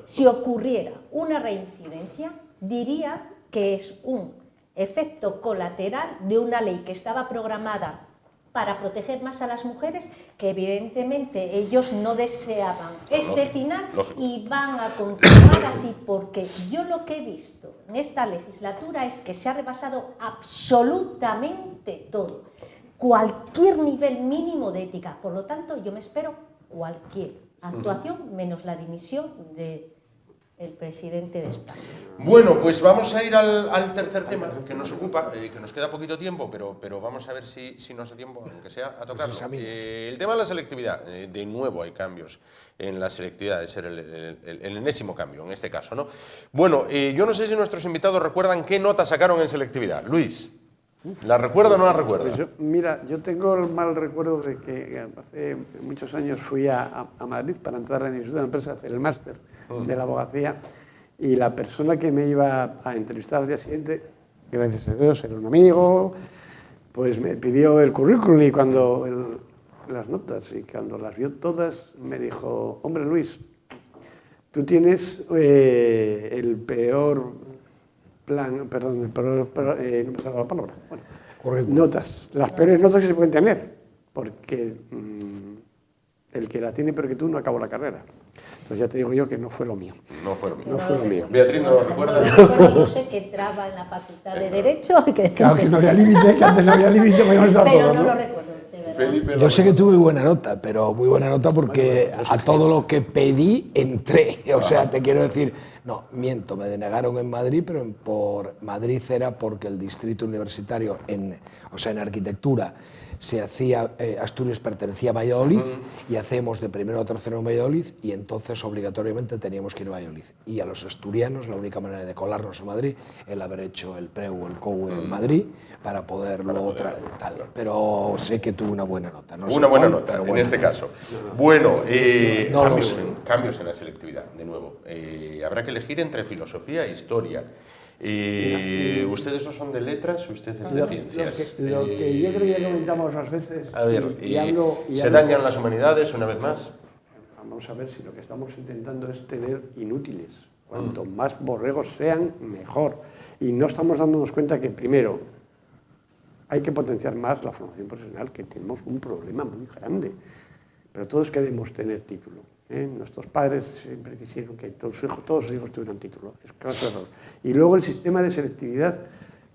si ocurriera una reincidencia, diría que es un efecto colateral de una ley que estaba programada para proteger más a las mujeres, que evidentemente ellos no deseaban este final y van a continuar así, porque yo lo que he visto en esta legislatura es que se ha rebasado absolutamente todo, cualquier nivel mínimo de ética. Por lo tanto, yo me espero cualquier actuación menos la dimisión del presidente de España. Bueno, pues vamos a ir al tercer tema que nos ocupa, que nos queda poquito tiempo, pero vamos a ver si nos da tiempo, aunque sea, a tocarlo. El tema de la selectividad. De nuevo hay cambios en la selectividad, de ser el enésimo cambio en este caso, ¿no? Bueno, yo no sé si nuestros invitados recuerdan qué nota sacaron en selectividad. Luis, ¿la recuerda o no la recuerda? Pues yo tengo el mal recuerdo de que hace muchos años fui a Madrid para entrar en el Instituto de Empresa a hacer el máster de la abogacía, y la persona que me iba a entrevistar al día siguiente, gracias a Dios, era un amigo, pues me pidió el currículum y las notas, y cuando las vio todas me dijo, hombre Luis, tú tienes el peor plan, perdón, no me sale la palabra. Bueno, notas, las peores notas que se pueden tener, porque el que la tiene peor que tú no acabó la carrera. Entonces ya te digo yo que no fue lo mío. No fue lo mío. No fue lo mío. Beatriz, ¿no lo recuerda? Bueno, yo sé que entraba en la Facultad de Derecho y que Claro que no había límite, que antes no había límite, podíamos estar pero todos, no ¿no? lo recuerdo, de verdad. Felipe, Yo sé que tuve buena nota, pero muy buena nota porque a todo lo que pedí entré. O sea, te quiero decir, no, miento, me denegaron en Madrid, pero por Madrid era porque el distrito universitario, en arquitectura, se hacía, Asturias pertenecía a Valladolid y hacemos de primero a tercero en Valladolid, y entonces obligatoriamente teníamos que ir a Valladolid. Y a los asturianos la única manera de colarnos a Madrid es el haber hecho el PREU o el COU en Madrid para poderlo tal. Pero sé que tuve una buena nota. No sé una buena cuál, nota, pero en buena este nota. caso. Bueno, No lo cambios en la selectividad, de nuevo. Habrá que elegir entre filosofía e historia. ¿Ustedes no son de letras o ustedes de ciencias? Lo que yo creo que ya comentamos las veces. A ver, y ¿se dañan las humanidades una vez más? Vamos a ver si lo que estamos intentando es tener inútiles. Cuanto más borregos sean, mejor. Y no estamos dándonos cuenta que, primero, hay que potenciar más la formación profesional, que tenemos un problema muy grande. Pero todos queremos tener título. Nuestros padres siempre quisieron que todos sus hijos tuvieran título. Es claro, error. Y luego el sistema de selectividad,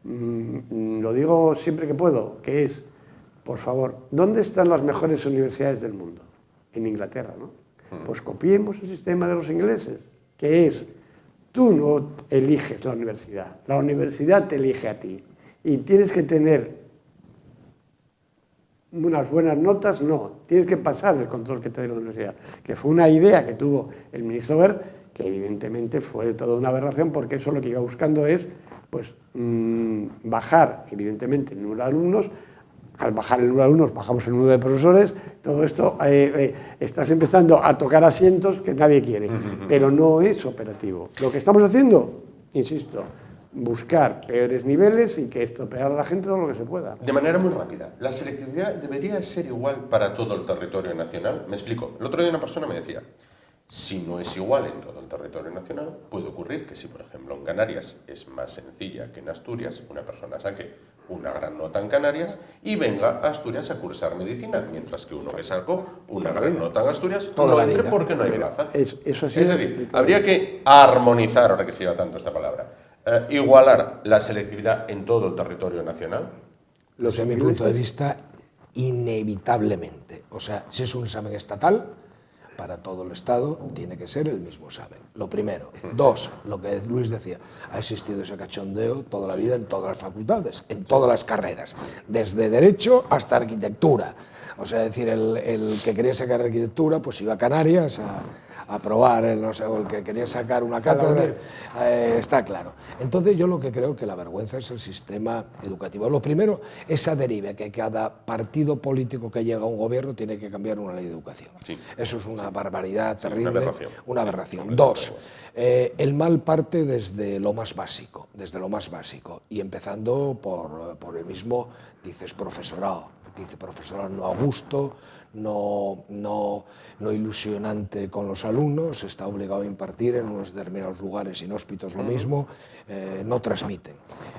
lo digo siempre que puedo, que es, por favor, ¿dónde están las mejores universidades del mundo? En Inglaterra, ¿no? Pues copiemos el sistema de los ingleses, que es, tú no eliges la universidad te elige a ti. Y tienes que tener unas buenas notas, no, tienes que pasar el control que te dé la universidad, que fue una idea que tuvo el ministro Wert, que evidentemente fue toda una aberración, porque eso lo que iba buscando es pues, bajar evidentemente el número de alumnos. Al bajar el número de alumnos bajamos el número de profesores, todo esto estás empezando a tocar asientos que nadie quiere, pero no es operativo. Lo que estamos haciendo, insisto, buscar peores niveles y que estropear a la gente todo lo que se pueda. De manera muy rápida, ¿la selectividad debería ser igual para todo el territorio nacional? Me explico. El otro día una persona me decía, si no es igual en todo el territorio nacional, puede ocurrir que si, por ejemplo, en Canarias es más sencilla que en Asturias, una persona saque una gran nota en Canarias y venga a Asturias a cursar medicina, mientras que uno que sacó una gran nota en Asturias no entre porque no hay plaza. Eso es decir, habría que armonizar, ahora que se lleva tanto esta palabra, igualar la selectividad en todo el territorio nacional. Desde mi punto de vista, inevitablemente. O sea, si es un examen estatal, para todo el Estado tiene que ser el mismo examen. Lo primero. Dos, lo que Luis decía, ha existido ese cachondeo toda la vida en todas las facultades, en todas las carreras, desde Derecho hasta Arquitectura. O sea, es decir, el que quería sacar Arquitectura, pues iba a Canarias a probar, no sé, o el que quería sacar una cátedra, está claro. Entonces yo lo que creo que la vergüenza es el sistema educativo. Lo primero, esa deriva, que cada partido político que llega a un gobierno tiene que cambiar una ley de educación. Sí. Eso es una barbaridad terrible, una aberración. Dos, el mal parte desde lo más básico, y empezando por el mismo, dices, profesorado. Dice profesorado no a gusto, no ilusionante con los alumnos, está obligado a impartir en unos determinados lugares inhóspitos lo mismo, no transmiten.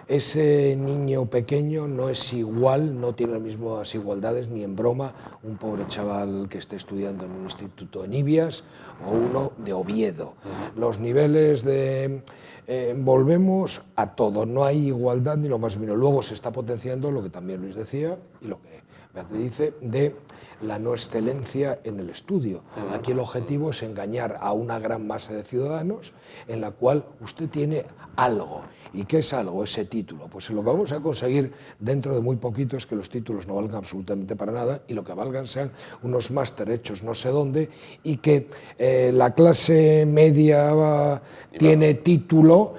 Ese niño pequeño no es igual, no tiene las mismas igualdades ni en broma un pobre chaval que esté estudiando en un instituto en Ibias o uno de Oviedo. Los niveles de... volvemos a todo, no hay igualdad ni lo más mínimo. Luego se está potenciando lo que también Luis decía y lo que Beatriz dice de la no excelencia en el estudio. Aquí el objetivo es engañar a una gran masa de ciudadanos en la cual usted tiene algo. ¿Y qué es algo? Ese título. Pues lo que vamos a conseguir dentro de muy poquito es que los títulos no valgan absolutamente para nada y lo que valgan sean unos máster hechos no sé dónde y que la clase media tiene título,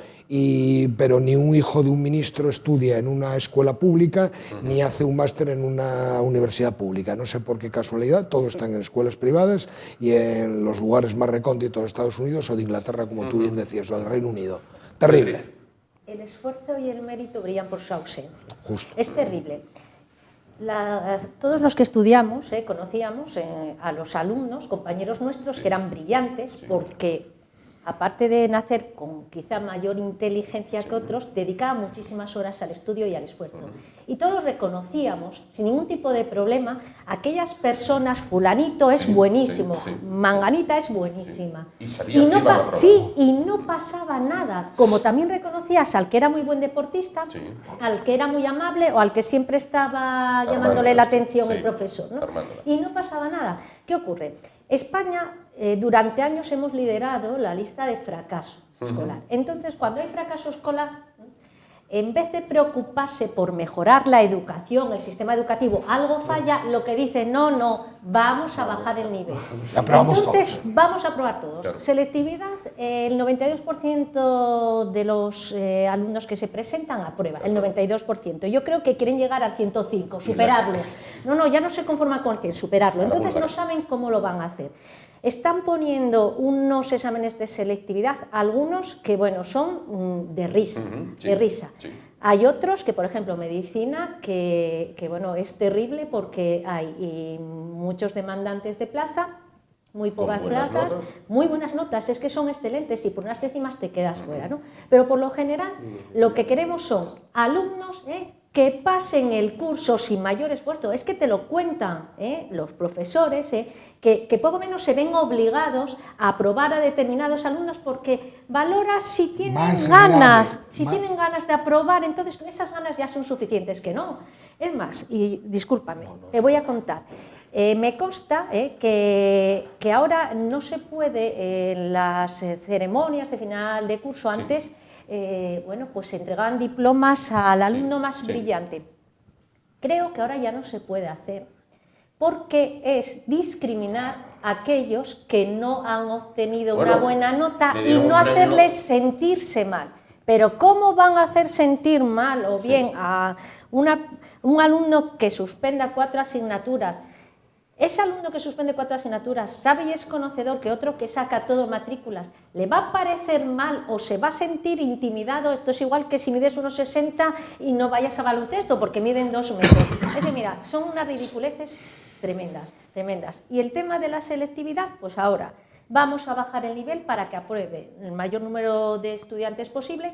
pero ni un hijo de un ministro estudia en una escuela pública ni hace un máster en una universidad pública. No sé por qué casualidad, todos están en escuelas privadas y en los lugares más recónditos de Estados Unidos o de Inglaterra, como tú bien decías, o del Reino Unido. Terrible. El esfuerzo y el mérito brillan por su ausencia. Justo. Es terrible. Todos los que estudiamos conocíamos a los alumnos, compañeros nuestros, que eran brillantes porque, aparte de nacer con quizá mayor inteligencia que otros, dedicaban muchísimas horas al estudio y al esfuerzo. Y todos reconocíamos, sin ningún tipo de problema, aquellas personas, fulanito es buenísimo, manganita es buenísima. Y sabías que iban a probar. Sí, y no pasaba nada. Como también reconocías al que era muy buen deportista, al que era muy amable o al que siempre estaba llamándole la atención el profesor, ¿no? Y no pasaba nada. ¿Qué ocurre? España, durante años hemos liderado la lista de fracaso escolar. Entonces, cuando hay fracaso escolar, en vez de preocuparse por mejorar la educación, el sistema educativo, algo falla, lo que dice, no, vamos a bajar el nivel. Entonces, vamos a aprobar todos. Claro. Selectividad, el 92% de los alumnos que se presentan aprueban, el 92%. Yo creo que quieren llegar al 105, superarlo. No, ya no se conforman con el 100, superarlo. Entonces no saben cómo lo van a hacer. Están poniendo unos exámenes de selectividad, algunos que, bueno, son de risa, Sí. Hay otros que, por ejemplo, medicina, que bueno, es terrible porque hay muchos demandantes de plaza, muy pocas plazas, muy buenas notas, es que son excelentes y por unas décimas te quedas fuera, ¿no? Pero por lo general lo que queremos son alumnos que pasen el curso sin mayor esfuerzo. Es que te lo cuentan los profesores, que poco menos se ven obligados a aprobar a determinados alumnos porque valora si tienen tienen ganas de aprobar, entonces con esas ganas ya son suficientes, que no. Es más, y discúlpame, te voy a contar. Me consta que ahora no se puede en las ceremonias de final de curso antes, bueno, pues se entregaban diplomas al alumno más brillante. Creo que ahora ya no se puede hacer, porque es discriminar a aquellos que no han obtenido una buena nota y no hacerles sentirse mal. Pero ¿cómo van a hacer sentir mal o bien a un alumno que suspenda 4 asignaturas? Ese alumno que suspende 4 asignaturas sabe y es conocedor que otro que saca todo matrículas le va a parecer mal o se va a sentir intimidado. Esto es igual que si mides 1,60 y no vayas a baloncesto porque miden 2 metros. Es decir, mira, son unas ridiculeces tremendas, tremendas. Y el tema de la selectividad, pues ahora vamos a bajar el nivel para que apruebe el mayor número de estudiantes posible.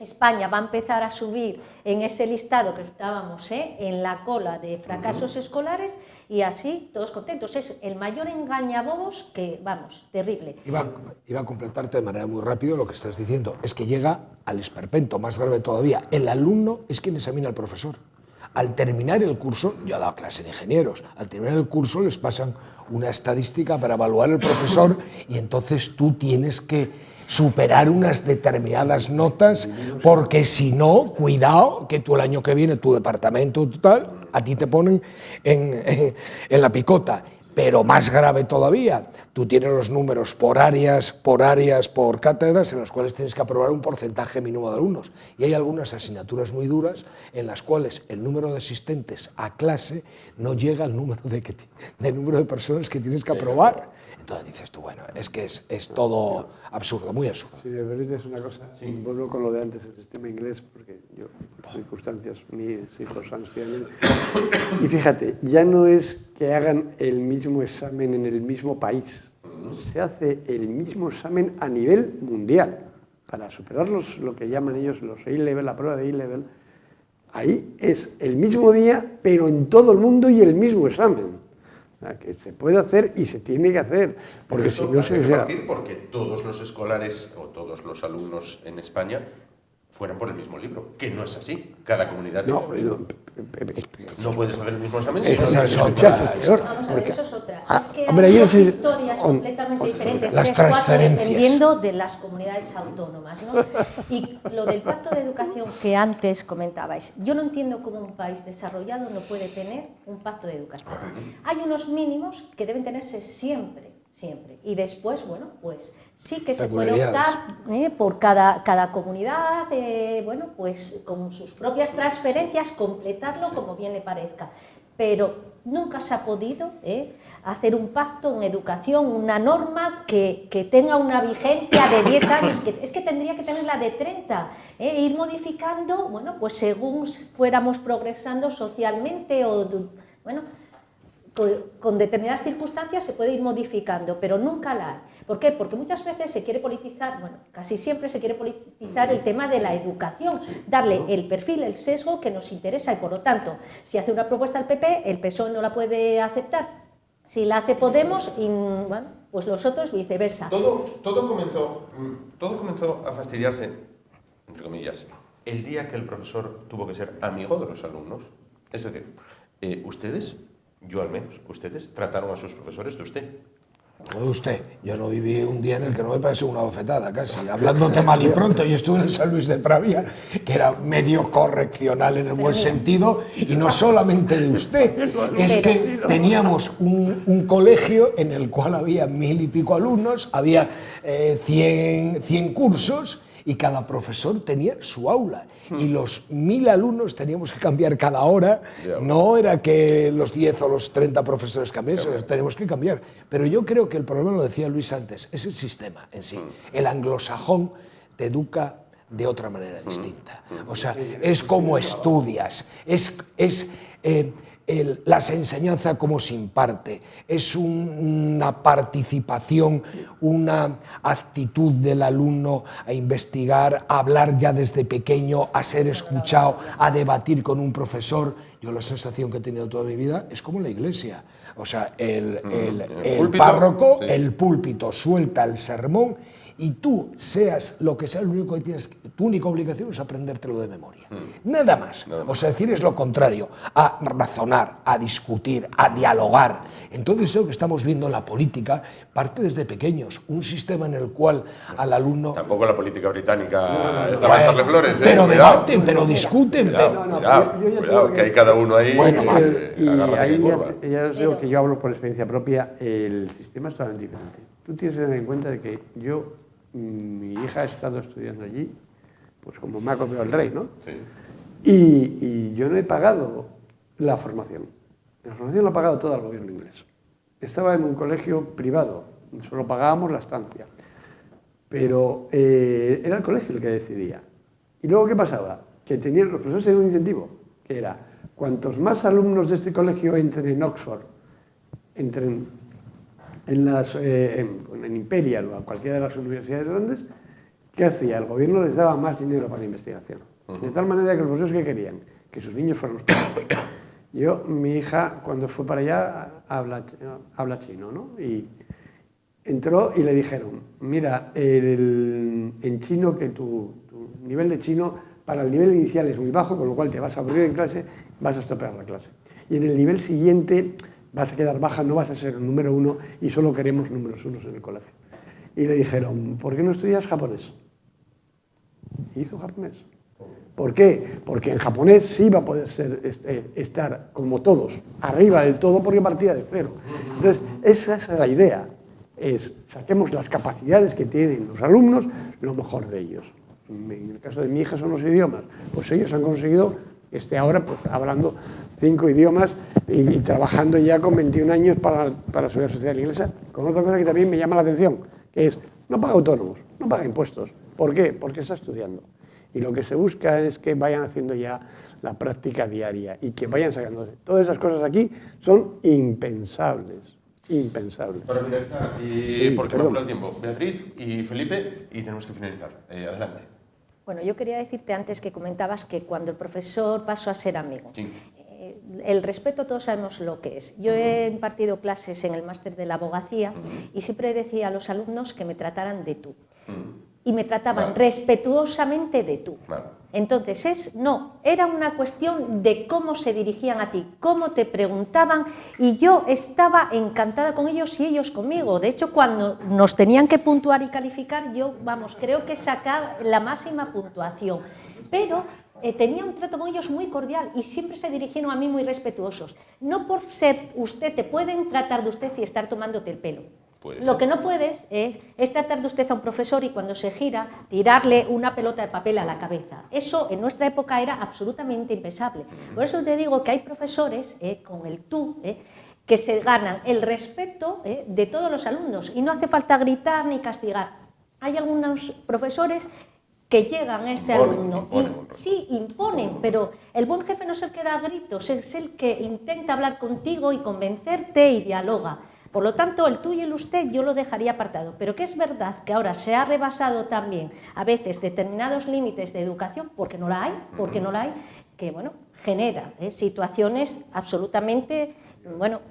España va a empezar a subir en ese listado que estábamos en la cola de fracasos escolares y así todos contentos. Es el mayor engañabobos que, vamos, terrible. Iba a completarte de manera muy rápido lo que estás diciendo. Es que llega al esperpento, más grave todavía. El alumno es quien examina al profesor. Al terminar el curso, yo he dado clase de ingenieros, al terminar el curso les pasan una estadística para evaluar al profesor y entonces tú tienes que superar unas determinadas notas, porque si no, cuidado, que tú el año que viene, tu departamento total, a ti te ponen en la picota. Pero más grave todavía, tú tienes los números por áreas, por cátedras, en las cuales tienes que aprobar un porcentaje mínimo de alumnos. Y hay algunas asignaturas muy duras en las cuales el número de asistentes a clase no llega al número de personas que tienes que aprobar. Entonces dices tú, bueno, es que es todo absurdo, muy absurdo. Si me permites una cosa, vuelvo con lo de antes, el sistema inglés, porque yo, por circunstancias, mis hijos han estudiado. Y fíjate, ya no es que hagan el mismo examen en el mismo país, se hace el mismo examen a nivel mundial. Para superar lo que llaman ellos los A-Level, la prueba de A-Level, ahí es el mismo día, pero en todo el mundo y el mismo examen. Que se puede hacer y se tiene que hacer, porque si no se... Porque todos los escolares o todos los alumnos en España fueran por el mismo libro, que no es así. Cada comunidad tiene su libro. No puedes hacer el mismo examen. Eso es otra. Es que hay dos historias completamente diferentes, las 3, 4, transferencias, dependiendo de las comunidades autónomas, ¿no? Y lo del pacto de educación que antes comentabais, yo no entiendo cómo un país desarrollado no puede tener un pacto de educación. Hay unos mínimos que deben tenerse siempre. Y después, bueno, pues sí que se puede optar por cada comunidad, bueno, pues con sus propias transferencias, completarlo como bien le parezca. Pero nunca se ha podido hacer un pacto en educación, una norma que tenga una vigencia de 10 años, que es que tendría que tenerla de 30, ir modificando, bueno, pues según fuéramos progresando socialmente o, bueno, con determinadas circunstancias se puede ir modificando, pero nunca la hay. ¿Por qué? Porque muchas veces se quiere politizar, bueno, casi siempre se quiere politizar el tema de la educación, darle el perfil, el sesgo que nos interesa y por lo tanto, si hace una propuesta el PP, el PSOE no la puede aceptar. Si la hace Podemos, bueno, pues los otros viceversa. Todo comenzó a fastidiarse, entre comillas, el día que el profesor tuvo que ser amigo de los alumnos. Es decir, ustedes... Yo al menos, ustedes trataron a sus profesores de usted. No de usted, yo no viví un día en el que no me parece una bofetada casi, hablándote mal y pronto. Yo estuve en San Luis de Pravia, que era medio correccional en el buen sentido, y no solamente de usted, es que teníamos un colegio en el cual había 1000 y pico alumnos, había 100 cursos, y cada profesor tenía su aula. Y los 1000 alumnos teníamos que cambiar cada hora. No era que los 10 o los 30 profesores cambiasen, los teníamos que cambiar. Pero yo creo que el problema, lo decía Luis antes, es el sistema en sí. El anglosajón te educa de otra manera distinta. O sea, es como estudias. las enseñanzas como se imparte, es una participación, una actitud del alumno a investigar, a hablar ya desde pequeño, a ser escuchado, a debatir con un profesor. Yo la sensación que he tenido toda mi vida es como la iglesia. O sea, el párroco, sí, el púlpito suelta el sermón y tú, seas lo que sea, lo único que tienes, tu única obligación es aprendértelo de memoria. Nada más. O sea, decir es lo contrario, a razonar, a discutir, a dialogar. Entonces, lo que estamos viendo en la política parte desde pequeños, un sistema en el cual al alumno... Tampoco la política británica es para echarle flores, pero debaten, pero discuten. Cuidado, que hay cada uno ahí. Bueno, y ahí ya os digo que yo hablo por experiencia propia, el sistema es totalmente diferente. Tú tienes que tener en cuenta de que mi hija ha estado estudiando allí, pues como me ha copiado el rey, ¿no? Sí. Y yo no he pagado la formación. La formación la ha pagado todo el gobierno inglés. Estaba en un colegio privado, solo pagábamos la estancia. Pero era el colegio el que decidía. ¿Y luego qué pasaba? Que los profesores tenían un incentivo, que era, cuantos más alumnos de este colegio entren en Oxford, entren en Imperial o a cualquiera de las universidades grandes, ¿qué hacía? El gobierno les daba más dinero para la investigación. De tal manera que los profesores que querían, que sus niños fueran los profesores. Mi hija, cuando fue para allá, habla chino, ¿no? Y entró y le dijeron, mira, en chino, que tu nivel de chino para el nivel inicial es muy bajo, con lo cual te vas a aburrir en clase, vas a estropear la clase. Y en el nivel siguiente vas a quedar baja, no vas a ser el número 1 y solo queremos números 1 en el colegio. Y le dijeron, ¿por qué no estudias japonés? Y hizo japonés. ¿Por qué? Porque en japonés sí va a poder estar, como todos, arriba del todo, porque partía de cero. Entonces, esa es la idea. Saquemos las capacidades que tienen los alumnos, lo mejor de ellos. En el caso de mi hija son los idiomas. Pues ellos han conseguido que esté ahora pues, hablando 5 idiomas y trabajando ya con 21 años para la Seguridad Social Inglesa, con otra cosa que también me llama la atención, que es, no paga autónomos, no paga impuestos. ¿Por qué? Porque está estudiando. Y lo que se busca es que vayan haciendo ya la práctica diaria y que vayan sacando. Todas esas cosas aquí son impensables. Impensables. Para finalizar, porque me apura el tiempo, Beatriz y Felipe, y tenemos que finalizar. Adelante. Bueno, yo quería decirte antes que comentabas que cuando el profesor pasó a ser amigo, sí, el respeto todos sabemos lo que es. Yo he impartido clases en el máster de la abogacía y siempre decía a los alumnos que me trataran de tú. Y me trataban respetuosamente de tú. Entonces, era una cuestión de cómo se dirigían a ti, cómo te preguntaban, y yo estaba encantada con ellos y ellos conmigo. De hecho, cuando nos tenían que puntuar y calificar, yo, creo que sacaba la máxima puntuación. Pero tenía un trato con ellos muy cordial y siempre se dirigieron a mí muy respetuosos. No por ser usted, te pueden tratar de usted y estar tomándote el pelo. Lo que no puedes es tratar de usted a un profesor y cuando se gira, tirarle una pelota de papel a la cabeza. Eso en nuestra época era absolutamente impensable. Por eso te digo que hay profesores, con el tú, que se ganan el respeto de todos los alumnos y no hace falta gritar ni castigar. Hay algunos profesores que llegan a ese alumno sí, imponen, pero el buen jefe no es el que da gritos, es el que intenta hablar contigo y convencerte y dialoga. Por lo tanto, el tú y el usted yo lo dejaría apartado, pero que es verdad que ahora se ha rebasado también a veces determinados límites de educación, porque no la hay, que genera situaciones absolutamente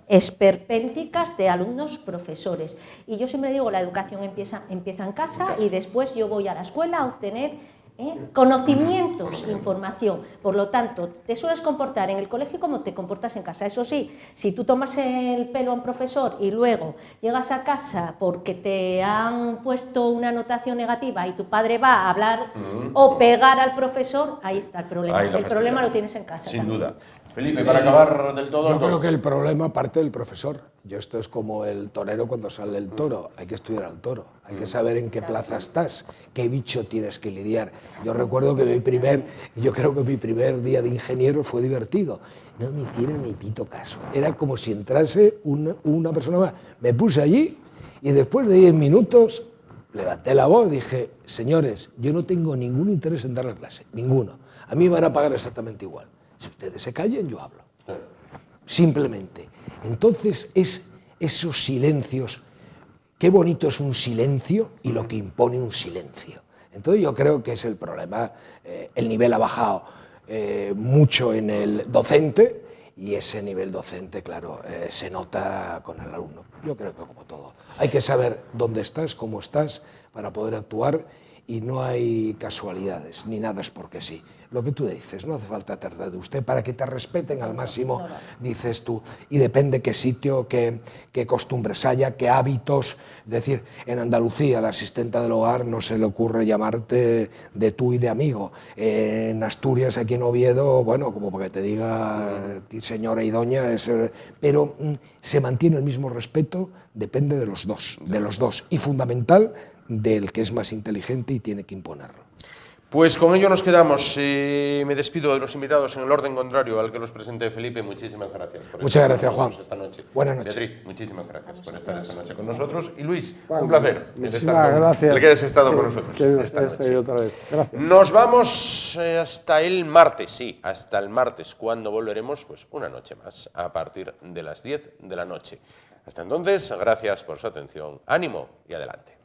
esperpénticas de alumnos profesores. Y yo siempre digo, la educación empieza en casa y después yo voy a la escuela a obtener conocimientos, información. Por lo tanto, te sueles comportar en el colegio como te comportas en casa. Eso sí, si tú tomas el pelo a un profesor y luego llegas a casa porque te han puesto una anotación negativa y tu padre va a hablar o pegar al profesor, ahí está el problema. El problema lo tienes en casa. Sin duda. Felipe, para acabar del todo... Yo creo que el problema parte del profesor. Esto es como el torero cuando sale el toro. Hay que estudiar al toro. Hay que saber en qué plaza estás, qué bicho tienes que lidiar. Yo recuerdo que yo creo que mi primer día de ingeniero fue divertido. No me hicieron ni pito caso. Era como si entrase una persona más. Me puse allí y después de 10 minutos levanté la voz y dije, señores, yo no tengo ningún interés en dar la clase, ninguno. A mí me van a pagar exactamente igual. Si ustedes se callen, yo hablo. simplemente. Entonces es esos silencios, qué bonito es un silencio y lo que impone un silencio. Entonces yo creo que es el problema, el nivel ha bajado mucho en el docente y ese nivel docente, claro, se nota con el alumno. Yo creo que como todo, hay que saber dónde estás, cómo estás para poder actuar y no hay casualidades, ni nada es porque sí. Lo que tú dices, no hace falta tardar de usted para que te respeten al máximo, dices tú, y depende qué sitio, qué costumbres haya, qué hábitos. Es decir, en Andalucía, la asistenta del hogar no se le ocurre llamarte de tú y de amigo. En Asturias, aquí en Oviedo, bueno, como para que te diga señora y doña, pero se mantiene el mismo respeto, depende de los dos, y fundamental del que es más inteligente y tiene que imponerlo. Pues con ello nos quedamos. Me despido de los invitados en el orden contrario al que los presenté. Felipe, muchísimas gracias por Muchas gracias, Juan. Esta noche. Buenas noches. Beatriz, muchísimas gracias por estar esta noche con nosotros. Y Luis, un placer. Muchísimas gracias. El que hayas estado con nosotros esta noche. Otra vez. Gracias. Nos vamos hasta el martes, sí, hasta el martes, cuando volveremos pues una noche más a partir de las 10 de la noche. Hasta entonces, gracias por su atención, ánimo y adelante.